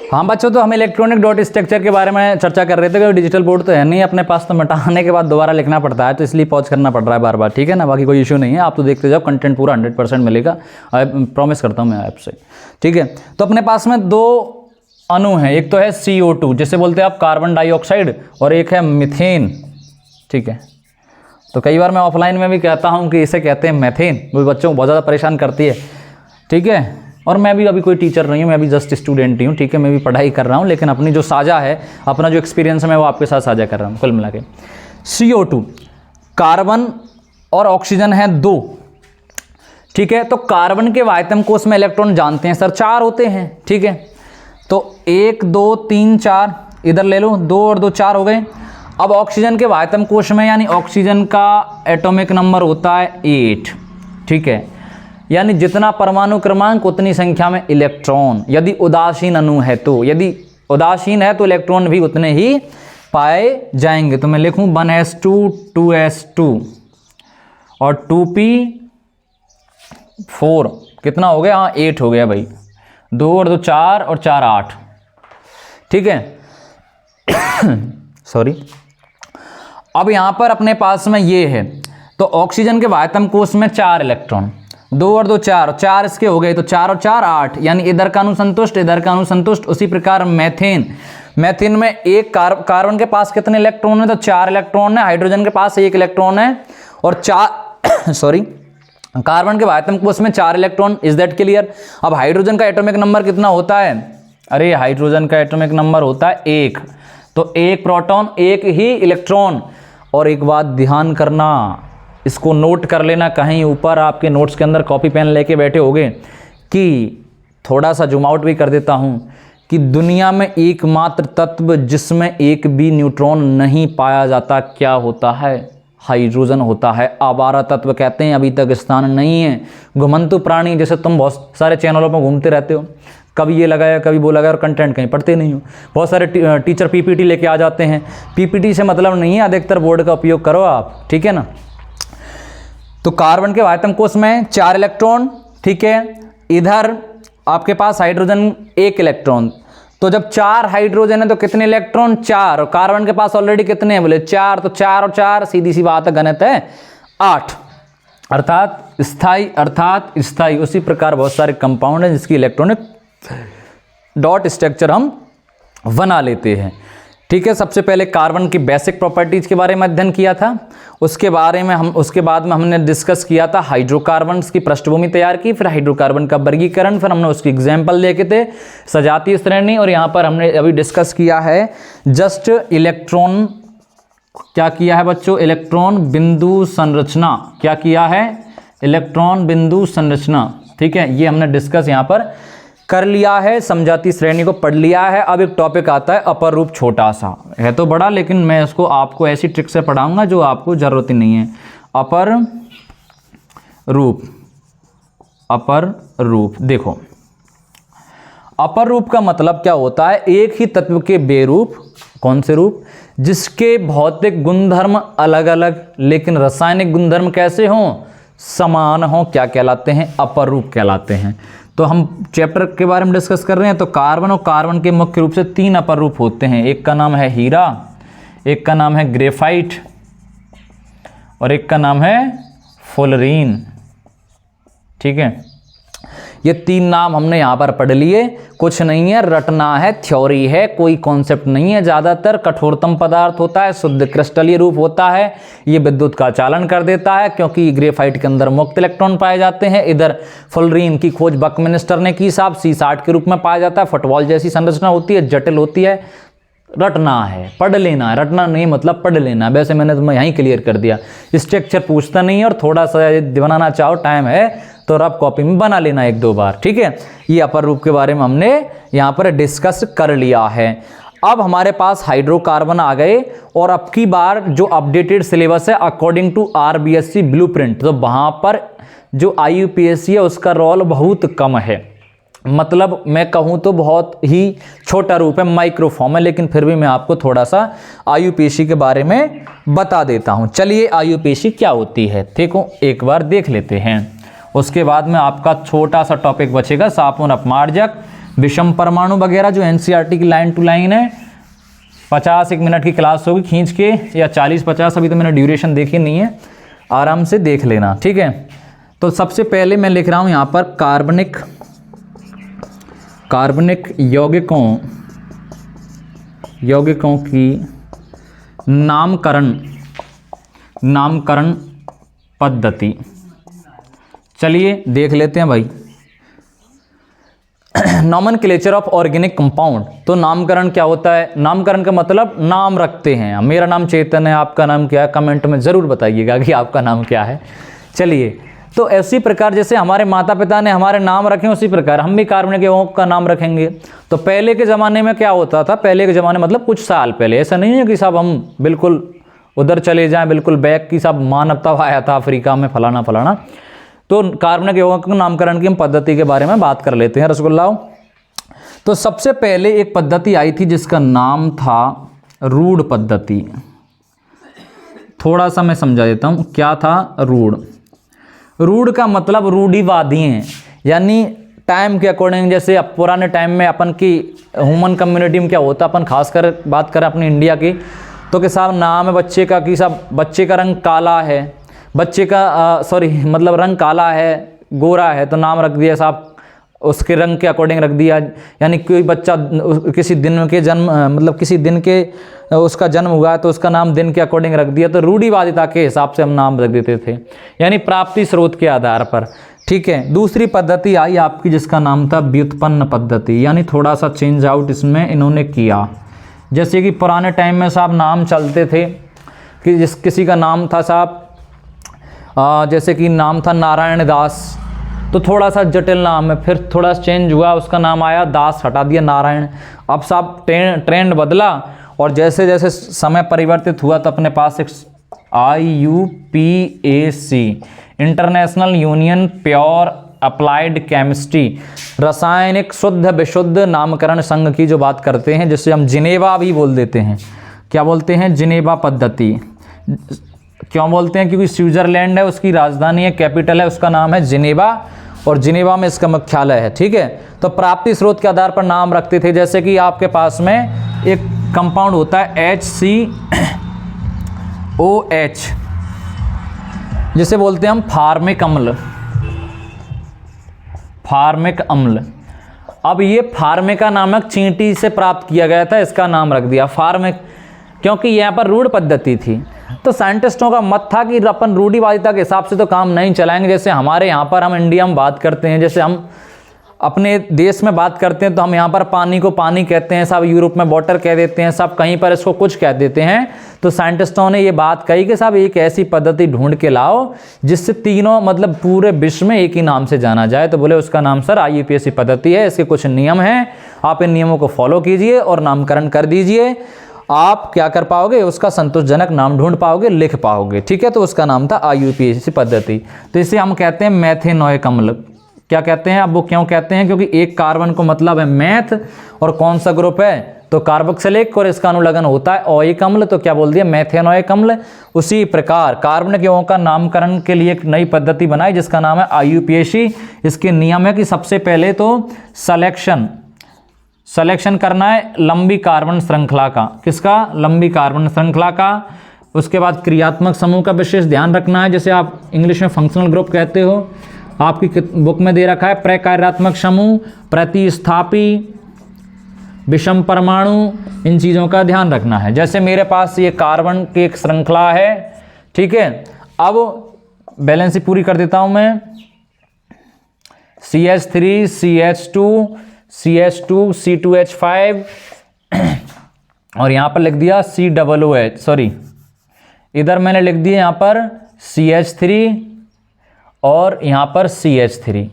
हाँ बच्चों, तो हम इलेक्ट्रॉनिक डॉट स्ट्रक्चर के बारे में चर्चा कर रहे थे। क्योंकि डिजिटल बोर्ड तो है नहीं अपने पास, तो मिटाने के बाद दोबारा लिखना पड़ता है, तो इसलिए पॉज करना पड़ रहा है बार बार, ठीक है ना। बाकी कोई इशू नहीं है, आप तो देखते जाओ, कंटेंट पूरा 100% मिलेगा, प्रॉमिस करता हूँ मैं आपसे, ठीक है। तो अपने पास में 2 अणु हैं, एक तो है CO2 जिसे बोलते हैं आप कार्बन डाइऑक्साइड, और एक है मीथेन, ठीक है। तो कई बार मैं ऑफलाइन में भी कहता हूँ कि इसे कहते हैं मैथेन, वो बच्चों को बहुत ज़्यादा परेशान करती है, ठीक है। और मैं भी अभी कोई टीचर नहीं हूँ, मैं भी जस्ट स्टूडेंट ही हूँ, ठीक है। मैं भी पढ़ाई कर रहा हूँ, लेकिन अपनी जो साझा है, अपना जो एक्सपीरियंस है, मैं वो आपके साथ साझा कर रहा हूँ कुल मिला के। CO2 कार्बन और ऑक्सीजन है 2, ठीक है। तो कार्बन के वायतम कोष में इलेक्ट्रॉन जानते हैं सर 4 होते हैं, ठीक है। तो 1 2 3 4 इधर ले लो, 2 और 2 4 हो गए। अब ऑक्सीजन के वायतम कोष में यानी ऑक्सीजन का एटॉमिक नंबर होता है 8, ठीक है। यानी जितना परमाणु क्रमांक उतनी संख्या में इलेक्ट्रॉन, यदि उदासीन अणु है तो, यदि उदासीन है तो इलेक्ट्रॉन भी उतने ही पाए जाएंगे। तो मैं लिखूं 1s2 2s2 और 2p4 कितना हो गया? हाँ 8 हो गया भाई, 2 और 2 4 और 4 8, ठीक है। सॉरी। अब यहां पर अपने पास में ये है, तो ऑक्सीजन के वायतम कोष में 4 इलेक्ट्रॉन, 2 और 2 4, 4 इसके हो गए, तो 4 और 4 8, यानी इधर का अणु संतुष्ट, इधर का अणु संतुष्ट। उसी प्रकार मैथेन, मैथेन में एक कार्बन के पास कितने इलेक्ट्रॉन है? तो 4 इलेक्ट्रॉन है। हाइड्रोजन के पास 1 इलेक्ट्रॉन है, और 4 सॉरी, कार्बन के वायतम कोष में 4 इलेक्ट्रॉन। Is that clear? अब हाइड्रोजन का एटॉमिक नंबर कितना होता है? अरे हाइड्रोजन का एटॉमिक नंबर होता है 1, तो 1 प्रोटॉन 1 ही इलेक्ट्रॉन। और एक बात ध्यान करना, इसको नोट कर लेना, कहीं ऊपर आपके नोट्स के अंदर कॉपी पेन लेके बैठे होगे, कि थोड़ा सा जूम आउट भी कर देता हूं, कि दुनिया में एकमात्र तत्व जिसमें एक भी न्यूट्रॉन नहीं पाया जाता क्या होता है? हाइड्रोजन होता है। आवारा तत्व कहते हैं, अभी तक स्थान नहीं है। घुमंतु प्राणी, जैसे तुम बहुत सारे चैनलों पर घूमते रहते हो, कभी ये लगाया कभी वो लगाया, और कंटेंट कहीं पढ़ते नहीं हो। बहुत सारे टीचर PPT लेके आ जाते हैं, PPT से मतलब नहीं है, अधिकतर बोर्ड का उपयोग करो आप, ठीक है ना। तो कार्बन के वायतम कोष में 4 इलेक्ट्रॉन, ठीक है। इधर आपके पास हाइड्रोजन 1 इलेक्ट्रॉन, तो जब 4 हाइड्रोजन है तो कितने इलेक्ट्रॉन? 4। और कार्बन के पास ऑलरेडी कितने हैं? बोले 4, तो 4 और 4 सीधी सी बात है, गणित है 8, अर्थात स्थाई। उसी प्रकार बहुत सारे कंपाउंड हैं जिसकी इलेक्ट्रॉनिक डॉट स्ट्रक्चर हम बना लेते हैं, ठीक है। सबसे पहले कार्बन की बेसिक प्रॉपर्टीज के बारे में अध्ययन किया था, उसके बाद में हमने डिस्कस किया था हाइड्रोकार्बन्स की पृष्ठभूमि तैयार की, फिर हाइड्रोकार्बन का वर्गीकरण, फिर हमने उसकी एग्जाम्पल देखे थे, सजातीय श्रेणी। और यहाँ पर हमने अभी डिस्कस किया है जस्ट इलेक्ट्रॉन, क्या किया है बच्चों? इलेक्ट्रॉन बिंदु संरचना। क्या किया है? इलेक्ट्रॉन बिंदु संरचना, ठीक है। ये हमने डिस्कस यहाँ पर कर लिया है, समझाती श्रेणी को पढ़ लिया है। अब एक टॉपिक आता है अपर रूप, छोटा सा है तो बड़ा, लेकिन मैं इसको आपको ऐसी ट्रिक से पढ़ाऊंगा जो आपको जरूरत ही नहीं है। अपर रूप, अपर रूप, देखो अपर रूप का मतलब क्या होता है? एक ही तत्व के बेरूप, कौन से रूप? जिसके भौतिक गुणधर्म अलग अलग लेकिन रासायनिक गुणधर्म कैसे हों? समान हों, क्या कहलाते हैं? अपर रूप कहलाते हैं। तो हम चैप्टर के बारे में डिस्कस कर रहे हैं। तो कार्बन और कार्बन के मुख्य रूप से 3 अपर रूप होते हैं। एक का नाम है हीरा, एक का नाम है ग्रेफाइट, और एक का नाम है फुलरीन, ठीक है। ये 3 नाम हमने यहाँ पर पढ़ लिए, कुछ नहीं है, रटना है, थ्योरी है, कोई कॉन्सेप्ट नहीं है। ज़्यादातर कठोरतम पदार्थ होता है, शुद्ध क्रिस्टलीय रूप होता है, ये विद्युत का चालन कर देता है क्योंकि ग्रेफाइट के अंदर मुक्त इलेक्ट्रॉन पाए जाते हैं। इधर फुलरीन की खोज बकमिंस्टर ने की साहब, C60 के रूप में पाया जाता है। फुटबॉल जैसी संरचना होती है, जटिल होती है, रटना है, पढ़ लेना है, रटना नहीं मतलब पढ़ लेना है। वैसे मैंने तुम्हें यहीं क्लियर कर दिया, स्ट्रक्चर पूछता नहीं है, और थोड़ा सा बनाना चाहो टाइम है तो रफ कॉपी में बना लेना 1-2 बार, ठीक है। ये अपर रूप के बारे में हमने यहाँ पर डिस्कस कर लिया है। अब हमारे पास हाइड्रोकार्बन आ गए, और अब की बार जो अपडेटेड सिलेबस है अकॉर्डिंग टू RBSc ब्लूप्रिंट, तो वहाँ पर जो IUPAC है उसका रोल बहुत कम है, मतलब मैं कहूँ तो बहुत ही छोटा रूप है, माइक्रोफॉर्म है, लेकिन फिर भी मैं आपको थोड़ा सा IUPAC के बारे में बता देता हूँ। चलिए IUPAC क्या होती है देखो एक बार देख लेते हैं, उसके बाद में आपका छोटा सा टॉपिक बचेगा सापोन अपमार्जक, विषम परमाणु वगैरह जो NCERT की लाइन टू लाइन है। 50 मिनट की क्लास होगी खींच के, या 40-50, अभी तो मैंने ड्यूरेशन देखी नहीं है, आराम से देख लेना, ठीक है। तो सबसे पहले मैं लिख रहा हूँ यहाँ पर कार्बनिक यौगिकों की नामकरण पद्धति। चलिए देख लेते हैं भाई। नॉमेनक्लेचर ऑफ ऑर्गेनिक कंपाउंड, तो नामकरण क्या होता है? नामकरण का मतलब नाम रखते हैं। मेरा नाम चेतन है, आपका नाम क्या है? कमेंट में ज़रूर बताइएगा कि आपका नाम क्या है। चलिए, तो इसी प्रकार जैसे हमारे माता पिता ने हमारे नाम रखे उसी प्रकार हम भी कार्बनिक यौगिकों का नाम रखेंगे। तो पहले के ज़माने में क्या होता था? पहले के ज़माने मतलब कुछ साल पहले, ऐसा नहीं है कि साहब हम बिल्कुल उधर चले जाएं, बिल्कुल बैक की सब मानवता आया था अफ्रीका में फलाना फलाना। तो कार्बनिक यौगिकों के नामकरण की हम पद्धति के बारे में बात कर लेते हैं रसगुल्लाओं। तो सबसे पहले एक पद्धति आई थी जिसका नाम था रूढ़ पद्धति। थोड़ा सा मैं समझा देता हूँ क्या था रूढ़। रूढ़ का मतलब रूढ़िवादी हैं, यानी टाइम के अकॉर्डिंग। जैसे अब पुराने टाइम में अपन की ह्यूमन कम्युनिटी में क्या होता, अपन खासकर बात करें अपनी इंडिया की, तो कि साहब नाम है बच्चे का कि साहब बच्चे का रंग काला है, बच्चे का मतलब रंग काला है, गोरा है, तो नाम रख दिया साहब उसके रंग के अकॉर्डिंग रख दिया। यानी कोई बच्चा किसी दिन के जन्म मतलब किसी दिन के उसका जन्म हुआ है तो उसका नाम दिन के अकॉर्डिंग रख दिया। तो रूढ़िवादिता के हिसाब से हम नाम रख देते थे, यानी प्राप्ति स्रोत के आधार पर। ठीक है। दूसरी पद्धति आई आपकी जिसका नाम था व्युत्पन्न पद्धति, यानी थोड़ा सा चेंज आउट इसमें इन्होंने किया। जैसे कि पुराने टाइम में साहब नाम चलते थे कि किसी का नाम था साहब जैसे कि नाम था नारायण दास, तो थोड़ा सा जटिल नाम है, फिर थोड़ा चेंज हुआ, उसका नाम आया दास, हटा दिया नारायण। अब साहब ट्रेंड बदला और जैसे जैसे समय परिवर्तित हुआ तो अपने पास एक IUPAC international union pure applied chemistry रासायनिक शुद्ध विशुद्ध नामकरण संघ की जो बात करते हैं, जिसे हम जिनेवा भी बोल देते हैं। क्या बोलते हैं? जिनेवा पद्धति। क्यों बोलते हैं? क्योंकि स्विट्जरलैंड है, उसकी राजधानी है, कैपिटल है, उसका नाम है जिनेवा, और जिनेवा में इसका मुख्यालय है। ठीक है। तो प्राप्ति स्रोत के आधार पर नाम रखते थे। जैसे कि आपके पास में एक कंपाउंड होता है HCOH, जिसे बोलते हैं हम फार्मिक अम्ल। फार्मिक अम्ल। अब ये फार्मिका नामक चींटी से प्राप्त किया गया था, इसका नाम रख दिया फार्मिक, क्योंकि यहाँ पर रूढ़ पद्धति थी। तो साइंटिस्टों का मत था कि अपन रूढ़िवादिता के हिसाब से तो काम नहीं चलाएंगे। जैसे हमारे यहाँ पर हम इंडिया में बात करते हैं, जैसे हम अपने देश में बात करते हैं तो हम यहाँ पर पानी को पानी कहते हैं, सब यूरोप में वाटर कह देते हैं, सब कहीं पर इसको कुछ कह देते हैं। तो साइंटिस्टों ने ये बात कही कि साहब एक ऐसी पद्धति ढूंढ के लाओ जिससे तीनों मतलब पूरे विश्व में एक ही नाम से जाना जाए। तो बोले उसका नाम सर IUPAC पद्धति है, इसके कुछ नियम हैं, आप इन नियमों को फॉलो कीजिए और नामकरण कर दीजिए। आप क्या कर पाओगे? उसका संतोषजनक नाम ढूंढ पाओगे, लिख पाओगे। ठीक है। तो उसका नाम था IUPAC पद्धति। तो इसे हम कहते हैं मेथेनोइक अम्ल। क्या कहते हैं? अब वो क्यों कहते हैं? क्योंकि एक कार्बन को मतलब है मैथ, और कौन सा ग्रुप है तो कार्बोक्सिलिक, और इसका अनुलग्न होता है ओइक अम्ल, तो क्या बोल दिया? मेथेनोइक अम्ल। उसी प्रकार कार्बनिक यौगिकों का नामकरण के लिए एक नई पद्धति बनाई जिसका नाम है IUPAC। इसके नियम है कि सबसे पहले तो सिलेक्शन करना है लंबी कार्बन श्रृंखला का। किसका? लंबी कार्बन श्रृंखला का। उसके बाद क्रियात्मक समूह का विशेष ध्यान रखना है, जैसे आप इंग्लिश में फंक्शनल ग्रुप कहते हो। आपकी बुक में दे रखा है प्रकार्यात्मक समूह, प्रतिस्थापी, विषम परमाणु, इन चीज़ों का ध्यान रखना है। जैसे मेरे पास ये कार्बन की एक श्रृंखला है, ठीक है। अब बैलेंस पूरी कर देता हूं मैं। CH3 CH2 CH2 C2H5 और यहां पर लिख दिया COOH, सॉरी इधर मैंने लिख दिया यहां पर CH3 और यहां पर CH3।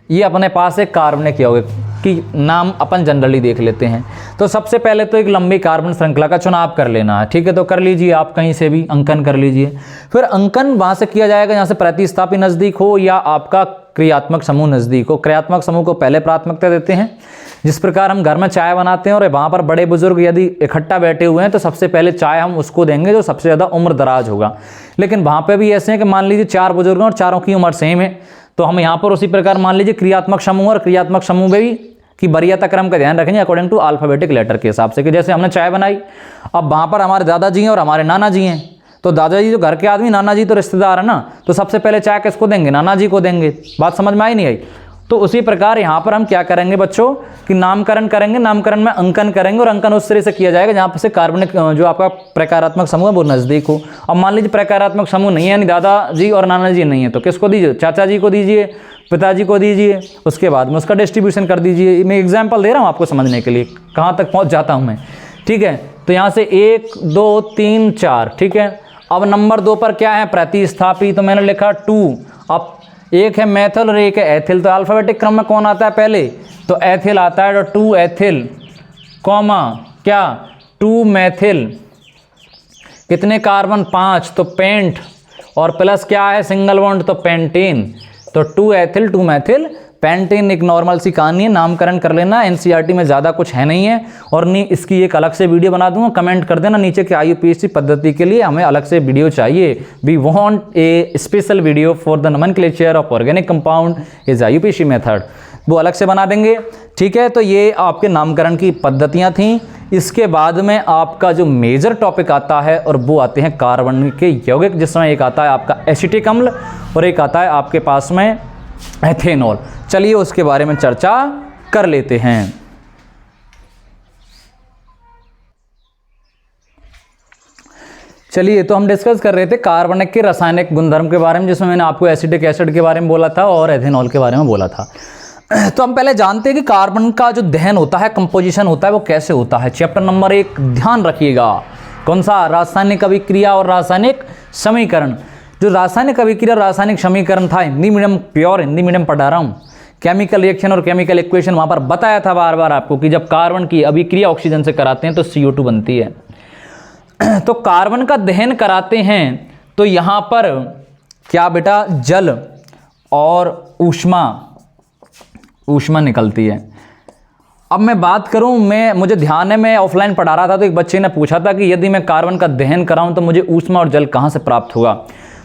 ये अपने पास एक कार्बनिक यौगिक की नाम अपन जनरली देख लेते हैं। तो सबसे पहले तो एक लंबी कार्बन श्रृंखला का चुनाव कर लेना है, ठीक है। तो कर लीजिए आप, कहीं से भी अंकन कर लीजिए। फिर अंकन वहां से किया जाएगा जहां से प्रतिस्थापी नजदीक हो या आपका क्रियात्मक समूह नजदीक हो। क्रियात्मक समूह को पहले प्राथमिकता देते हैं। जिस प्रकार हम घर में चाय बनाते हैं और वहां पर बड़े बुजुर्ग यदि इकट्ठा बैठे हुए हैं तो सबसे पहले चाय हम उसको देंगे जो सबसे ज़्यादा उम्र दराज होगा। लेकिन वहां पर भी ऐसे हैं कि मान लीजिए 4 बुजुर्ग हैं और चारों की उम्र सेम है, तो हम यहाँ पर उसी प्रकार मान लीजिए क्रियात्मक समूह और क्रियात्मक समूह में भी की वरीयता क्रम का ध्यान रखेंगे अकॉर्डिंग टू अल्फाबेटिक लेटर के हिसाब से। कि जैसे हमने चाय बनाई, अब वहाँ पर हमारे दादाजी हैं और हमारे नाना जी हैं, तो दादाजी जो घर के आदमी, नाना जी तो रिश्तेदार है ना, तो सबसे पहले चाय किसको देंगे? नाना जी को देंगे। बात समझ में आई नहीं आई? तो उसी प्रकार यहाँ पर हम क्या करेंगे बच्चों कि नामकरण करेंगे। नामकरण में अंकन करेंगे और अंकन उस तरह से किया जाएगा जहाँ पर से कार्बनिक जो आपका प्रकारात्मक समूह है वो नज़दीक हो। अब मान लीजिए प्रकारात्मक समूह नहीं है, यानी दादाजी और नाना जी नहीं है, तो किसको दीजिए? चाचा जी को दीजिए, पिताजी को दीजिए, उसके बाद में उसका डिस्ट्रीब्यूशन कर दीजिए। मैं एग्जाम्पल दे रहा हूँ आपको समझने के लिए, कहाँ तक पहुँच जाता हूँ मैं, ठीक है। तो यहाँ से 1 2 3 4, ठीक है। अब नंबर 2 पर क्या है? प्रतिस्थापी, तो मैंने लिखा 2। अब एक है मेथिल और एक है एथिल, तो अल्फाबेटिक क्रम में कौन आता है पहले? तो एथिल आता है। तो 2 एथिल कॉमा क्या 2 मेथिल, कितने कार्बन? 5, तो पेंट, और प्लस क्या है? सिंगल बॉन्ड, तो पेंटीन। तो 2 एथिल 2 मेथिल पेंटीन। एक नॉर्मल सी कहानी है, नामकरण कर लेना। एनसीईआरटी में ज़्यादा कुछ है नहीं है, और नहीं इसकी एक अलग से वीडियो बना दूंगा। कमेंट कर देना नीचे कि IUPAC पद्धति के लिए हमें अलग से वीडियो चाहिए। We want a special video for the nomenclature of organic compound is IUPAC method, वो अलग से बना देंगे, ठीक है। तो ये आपके नामकरण की पद्धतियाँ थीं। इसके बाद में आपका जो मेजर टॉपिक आता है और वो आते हैं कार्बन के यौगिक, जिसमें एक आता है आपका एसिटिक अम्ल और एक आता है आपके पास में एथेनॉल। चलिए उसके बारे में चर्चा कर लेते हैं। चलिए, तो हम डिस्कस कर रहे थे कार्बनिक के रासायनिक गुणधर्म के बारे में, जिसमें मैंने आपको एसिटिक एसिड के बारे में बोला था और एथेनॉल के बारे में बोला था। तो हम पहले जानते हैं कि कार्बन का जो दहन होता है, कंपोजिशन होता है, वो कैसे होता है। चैप्टर नंबर 1 ध्यान रखिएगा, कौन सा? रासायनिक अभिक्रिया और रासायनिक समीकरण। जो रासायनिक अभिक्रिया रासायनिक समीकरण था, Hindi medium, pure Hindi medium पढ़ा रहा हूँ। केमिकल रिएक्शन और केमिकल इक्वेशन वहाँ पर बताया था बार बार आपको कि जब कार्बन की अभिक्रिया ऑक्सीजन से कराते हैं तो CO2 बनती है। तो कार्बन का दहन कराते हैं तो यहाँ पर क्या बेटा? जल और ऊष्मा निकलती है। अब मैं बात करूं, मुझे ध्यान है, मैं ऑफलाइन पढ़ा रहा था तो एक बच्चे ने पूछा था कि यदि मैं कार्बन का दहन कराऊं तो मुझे ऊष्मा और जल कहां से प्राप्त होगा।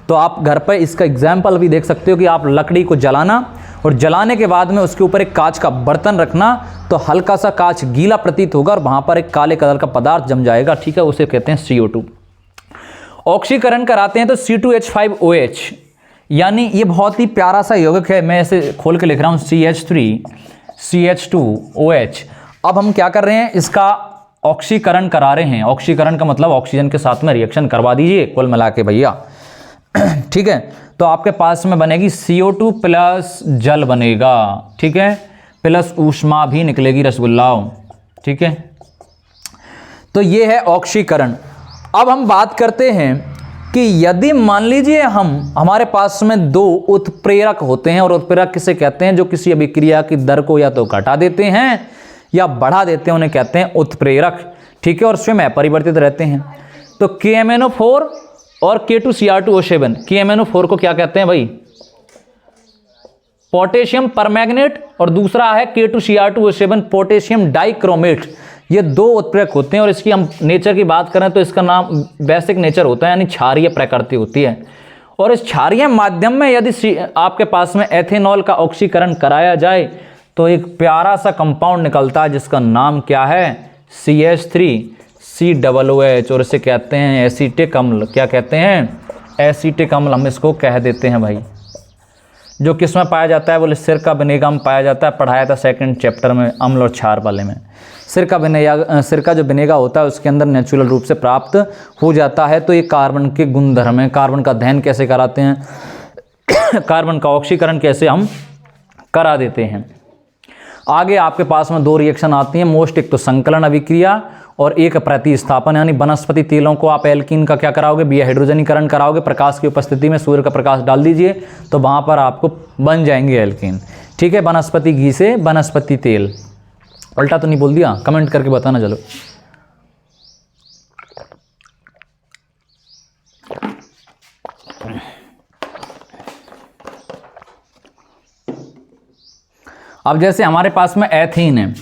तो आप घर पर इसका एग्जाम्पल भी देख सकते हो कि आप लकड़ी को जलाना और जलाने के बाद में उसके ऊपर एक कांच का बर्तन रखना, तो हल्का सा कांच गीला प्रतीत होगा और वहां पर एक काले कलर का पदार्थ जम जाएगा, ठीक है, उसे कहते हैं CO2। ऑक्सीकरण कराते हैं तो C2H5OH, यानी ये बहुत ही प्यारा सा यौगिक है। मैं इसे खोल के लिख रहा हूँ CH3 CH2OH। अब हम क्या कर रहे हैं? इसका ऑक्सीकरण करा रहे हैं। ऑक्सीकरण का मतलब ऑक्सीजन के साथ में रिएक्शन करवा दीजिए कुल मिला के भैया, ठीक है। तो आपके पास में बनेगी CO2 प्लस जल बनेगा, ठीक है, प्लस ऊष्मा भी निकलेगी रसगुल्लाओं, ठीक है। तो ये है ऑक्सीकरण। अब हम बात करते हैं कि यदि मान लीजिए हमारे पास में 2 उत्प्रेरक होते हैं, और उत्प्रेरक किसे कहते हैं? जो किसी अभिक्रिया की दर को या तो घटा देते हैं या बढ़ा देते हैं, उन्हें कहते हैं उत्प्रेरक, ठीक है, और स्वयं अपरिवर्तित रहते हैं। तो KMnO4 और K2Cr2O7। KMnO4 को क्या कहते हैं भाई? पोटेशियम परमैंगनेट, और दूसरा है K2Cr2O7 पोटेशियम डाइक्रोमेट। ये 2 उत्प्रेरक होते हैं और इसकी हम नेचर की बात करें तो इसका नाम बेसिक नेचर होता है, यानी क्षारीय प्रकृति होती है। और इस क्षारीय माध्यम में यदि आपके पास में एथेनॉल का ऑक्सीकरण कराया जाए तो एक प्यारा सा कंपाउंड निकलता है जिसका नाम क्या है? CH3COOH, और इसे कहते हैं एसिटिक अम्ल। क्या कहते हैं? एसिटिक अम्ल हम इसको कह देते हैं भाई। जो किस में पाया जाता है, बोले सिरका विनेगा में पाया जाता है। पढ़ाया था सेकंड चैप्टर में अम्ल और क्षार वाले में। सिरका जो विनेगा होता है उसके अंदर नेचुरल रूप से प्राप्त हो जाता है। तो ये कार्बन के गुणधर्म है। कार्बन का दहन कैसे कराते हैं, कार्बन का ऑक्सीकरण कैसे हम करा देते हैं। आगे आपके पास में 2 रिएक्शन आती हैं मोस्ट, एक तो संकलन अभिक्रिया और एक प्रतिस्थापन। यानी वनस्पति तेलों को आप एल्कीन का क्या कराओगे, बी हाइड्रोजनीकरण कराओगे। प्रकाश की उपस्थिति में सूर्य का प्रकाश डाल दीजिए तो वहाँ पर आपको बन जाएंगे एल्कीन। ठीक है, वनस्पति घी से वनस्पति तेल। उल्टा तो नहीं बोल दिया, कमेंट करके बताना। चलो अब जैसे हमारे पास में एथीन है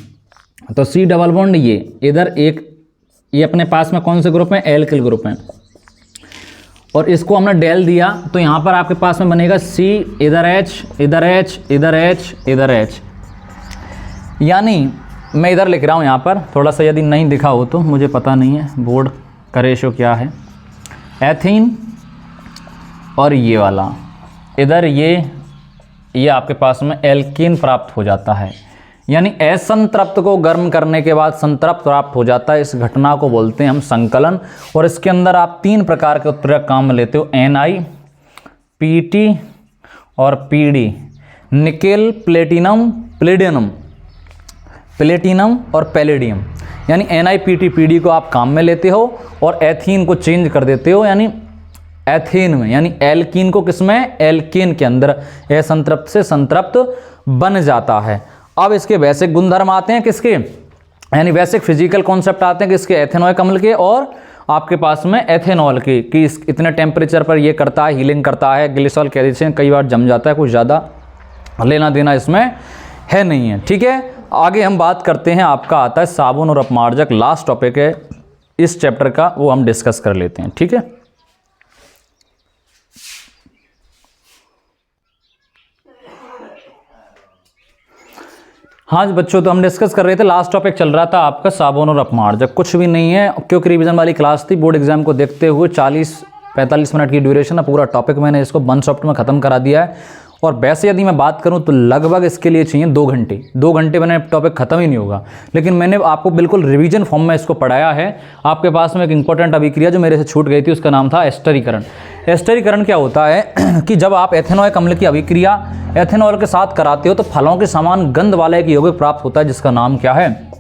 तो C डबल बॉन्ड ये इधर एक, ये अपने पास में कौन से ग्रुप में, एल्किल ग्रुप में, और इसको हमने डेल दिया तो यहाँ पर आपके पास में बनेगा C, इधर H, इधर H, इधर H, इधर H। यानी मैं इधर लिख रहा हूँ यहाँ पर, थोड़ा सा यदि नहीं दिखा हो तो मुझे पता नहीं है बोर्ड का रेशो क्या है। एथीन और ये वाला इधर ये आपके पास में एल्कीन प्राप्त हो जाता है। यानी असंतृप्त को गर्म करने के बाद संतृप्त प्राप्त हो जाता है। इस घटना को बोलते हैं हम संकलन। और इसके अंदर आप 3 प्रकार के उत्प्रेरक काम में लेते हो, Ni, Pt और Pd। निकेल, प्लेटिनम और पैलेडियम। यानी Ni, Pt, Pd को आप काम में लेते हो और एथीन को चेंज कर देते हो, यानी एथेन में, यानी एल्कीन को किसमें, एल्केन के अंदर असंतृप्त से संतृप्त बन जाता है। अब इसके बेसिक गुणधर्म आते हैं किसके, यानी बेसिक फिजिकल कॉन्सेप्ट आते हैं किसके, एथेनॉइक अम्ल के और आपके पास में एथेनॉल के, कि इतने टेम्परेचर पर ये करता है, हीलिंग करता है। ग्लिसरॉल कह दीजिए, कई बार जम जाता है, कुछ ज़्यादा लेना देना इसमें है नहीं है। ठीक है, आगे हम बात करते हैं, आपका आता है साबुन और अपमार्जक। लास्ट टॉपिक है इस चैप्टर का, वो हम डिस्कस कर लेते हैं। ठीक है, हाँ जी बच्चों, तो हम डिस्कस कर रहे थे, लास्ट टॉपिक चल रहा था आपका साबुन और अपमार्जक। कुछ भी नहीं है क्योंकि रिवीजन वाली क्लास थी, बोर्ड एग्जाम को देखते हुए 40-45 मिनट की ड्यूरेशन है। पूरा टॉपिक मैंने इसको 1 शॉट में ख़त्म करा दिया है। और वैसे यदि मैं बात करूं तो लगभग इसके लिए चाहिए 2 घंटे। 2 घंटे मैंने टॉपिक ख़त्म ही नहीं होगा, लेकिन मैंने आपको बिल्कुल रिवीजन फॉर्म में इसको पढ़ाया है। आपके पास में एक इंपॉर्टेंट अभिक्रिया जो मेरे से छूट गई थी, उसका नाम था एस्टरीकरण। एस्टरीकरण क्या होता है कि जब आप एथेनॉइक अम्ल की अभिक्रिया एथेनॉल के साथ कराते हो तो फलों के समान गंध वाला एक यौगिक प्राप्त होता है जिसका नाम क्या है,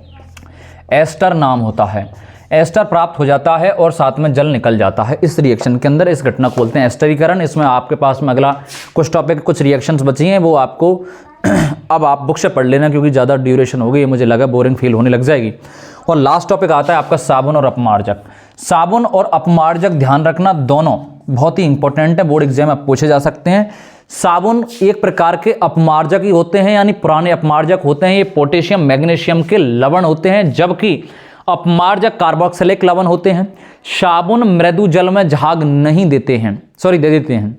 एस्टर नाम होता है। एस्टर प्राप्त हो जाता है और साथ में जल निकल जाता है इस रिएक्शन के अंदर। इस घटना को बोलते हैं एस्टरीकरण। इसमें आपके पास में अगला कुछ टॉपिक, कुछ रिएक्शंस बची हैं, वो आपको अब आप बुक से पढ़ लेना क्योंकि ज़्यादा ड्यूरेशन हो गई, मुझे लगा बोरिंग फील होने लग जाएगी। और लास्ट टॉपिक आता है आपका साबुन और अपमार्जक। साबुन और अपमार्जक ध्यान रखना, दोनों बहुत ही इंपॉर्टेंट है, बोर्ड एग्जाम में पूछे जा सकते हैं। साबुन एक प्रकार के अपमार्जक ही होते हैं, यानी पुराने अपमार्जक होते हैं। ये पोटेशियम मैग्नीशियम के लवण होते हैं, जबकि अपमार्जक कार्बोक्सिलिक लवण होते हैं। साबुन मृदु जल में झाग नहीं देते हैं, दे देते हैं,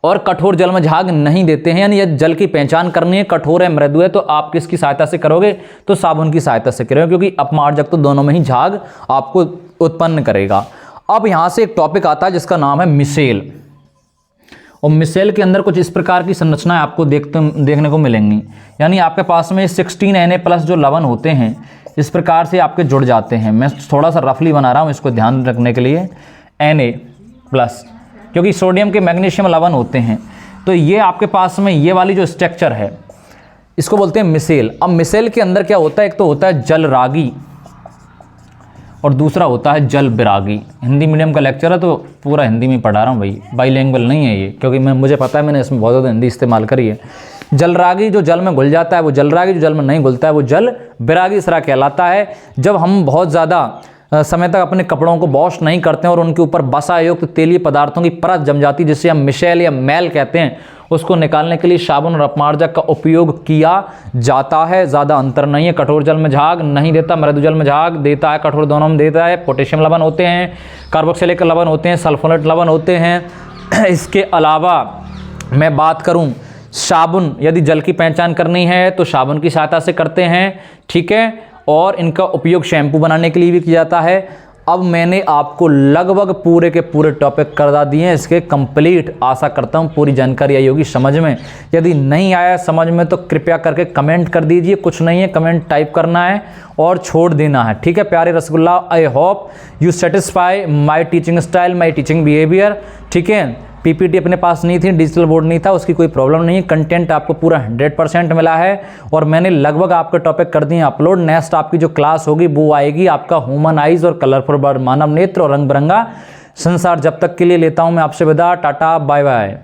और कठोर जल में झाग नहीं देते हैं। यानी यदि जल की पहचान करनी है, कठोर है मृदु है, तो आप किसकी सहायता से करोगे, तो साबुन की सहायता से करोगे, क्योंकि अपमार्जक तो दोनों में ही झाग आपको उत्पन्न करेगा। अब यहां से एक टॉपिक आता है जिसका नाम है मिसेल। और मिसेल के अंदर कुछ इस प्रकार की संरचनाएं आपको देखने को मिलेंगी। यानी आपके पास में 16 Na+ जो लवण होते हैं इस प्रकार से आपके जुड़ जाते हैं। मैं थोड़ा सा रफली बना रहा हूँ इसको ध्यान रखने के लिए, Na+, क्योंकि सोडियम के मैग्नीशियम लवण होते हैं। तो ये आपके पास में ये वाली जो स्ट्रक्चर है इसको बोलते हैं मिसेल। अब मिसेल के अंदर क्या होता है, एक तो होता है जल रागी और दूसरा होता है जल विरागी। हिंदी मीडियम का लेक्चर है तो पूरा हिंदी में पढ़ा रहा हूँ भाई, बाईलिंगुअल नहीं है ये, क्योंकि मुझे पता है मैंने इसमें बहुत ज़्यादा हिंदी इस्तेमाल करी है। जलरागी जो जल में घुल जाता है वो जलरागी, जो जल में नहीं घुलता है वो जल विरागी इस तरह कहलाता है। जब हम बहुत ज़्यादा समय तक अपने कपड़ों को वॉश नहीं करते हैं और उनके ऊपर वसा युक्त तेलीय पदार्थों की परत जम जाती है, जिसे हम मिशेल या मैल कहते हैं, उसको निकालने के लिए साबुन और अपमार्जक का उपयोग किया जाता है। ज़्यादा अंतर नहीं है, कठोर जल में झाग नहीं देता, मृदु जल में झाग देता है, कठोर दोनों में देता है। पोटेशियम लवण होते हैं, कार्बोक्सिलिक लवण होते हैं, सल्फोनेट लवण होते हैं। इसके अलावा मैं बात करूं, साबुन यदि जल की पहचान करनी है तो साबुन की सहायता से करते हैं, ठीक है। और इनका उपयोग शैम्पू बनाने के लिए भी किया जाता है। अब मैंने आपको लगभग पूरे के पूरे टॉपिक करवा दिए हैं इसके कंप्लीट। आशा करता हूँ पूरी जानकारी आई होगी समझ में। यदि नहीं आया समझ में तो कृपया करके कमेंट कर दीजिए, कुछ नहीं है कमेंट टाइप करना है और छोड़ देना है, ठीक है प्यारे rasgulla. I hope you satisfy my teaching style, my teaching behaviour, ठीक है। पीपीटी अपने पास नहीं थी, डिजिटल बोर्ड नहीं था, उसकी कोई प्रॉब्लम नहीं है। कंटेंट आपको पूरा 100% मिला है और मैंने लगभग आपके टॉपिक कर दिए अपलोड। नेक्स्ट आपकी जो क्लास होगी वो आएगी आपका ह्यूमन आइज और कलरफुल बर्ड, मानव नेत्र और रंग बिरंगा संसार। जब तक के लिए लेता हूं मैं आपसे विदा, टाटा बाय बाय।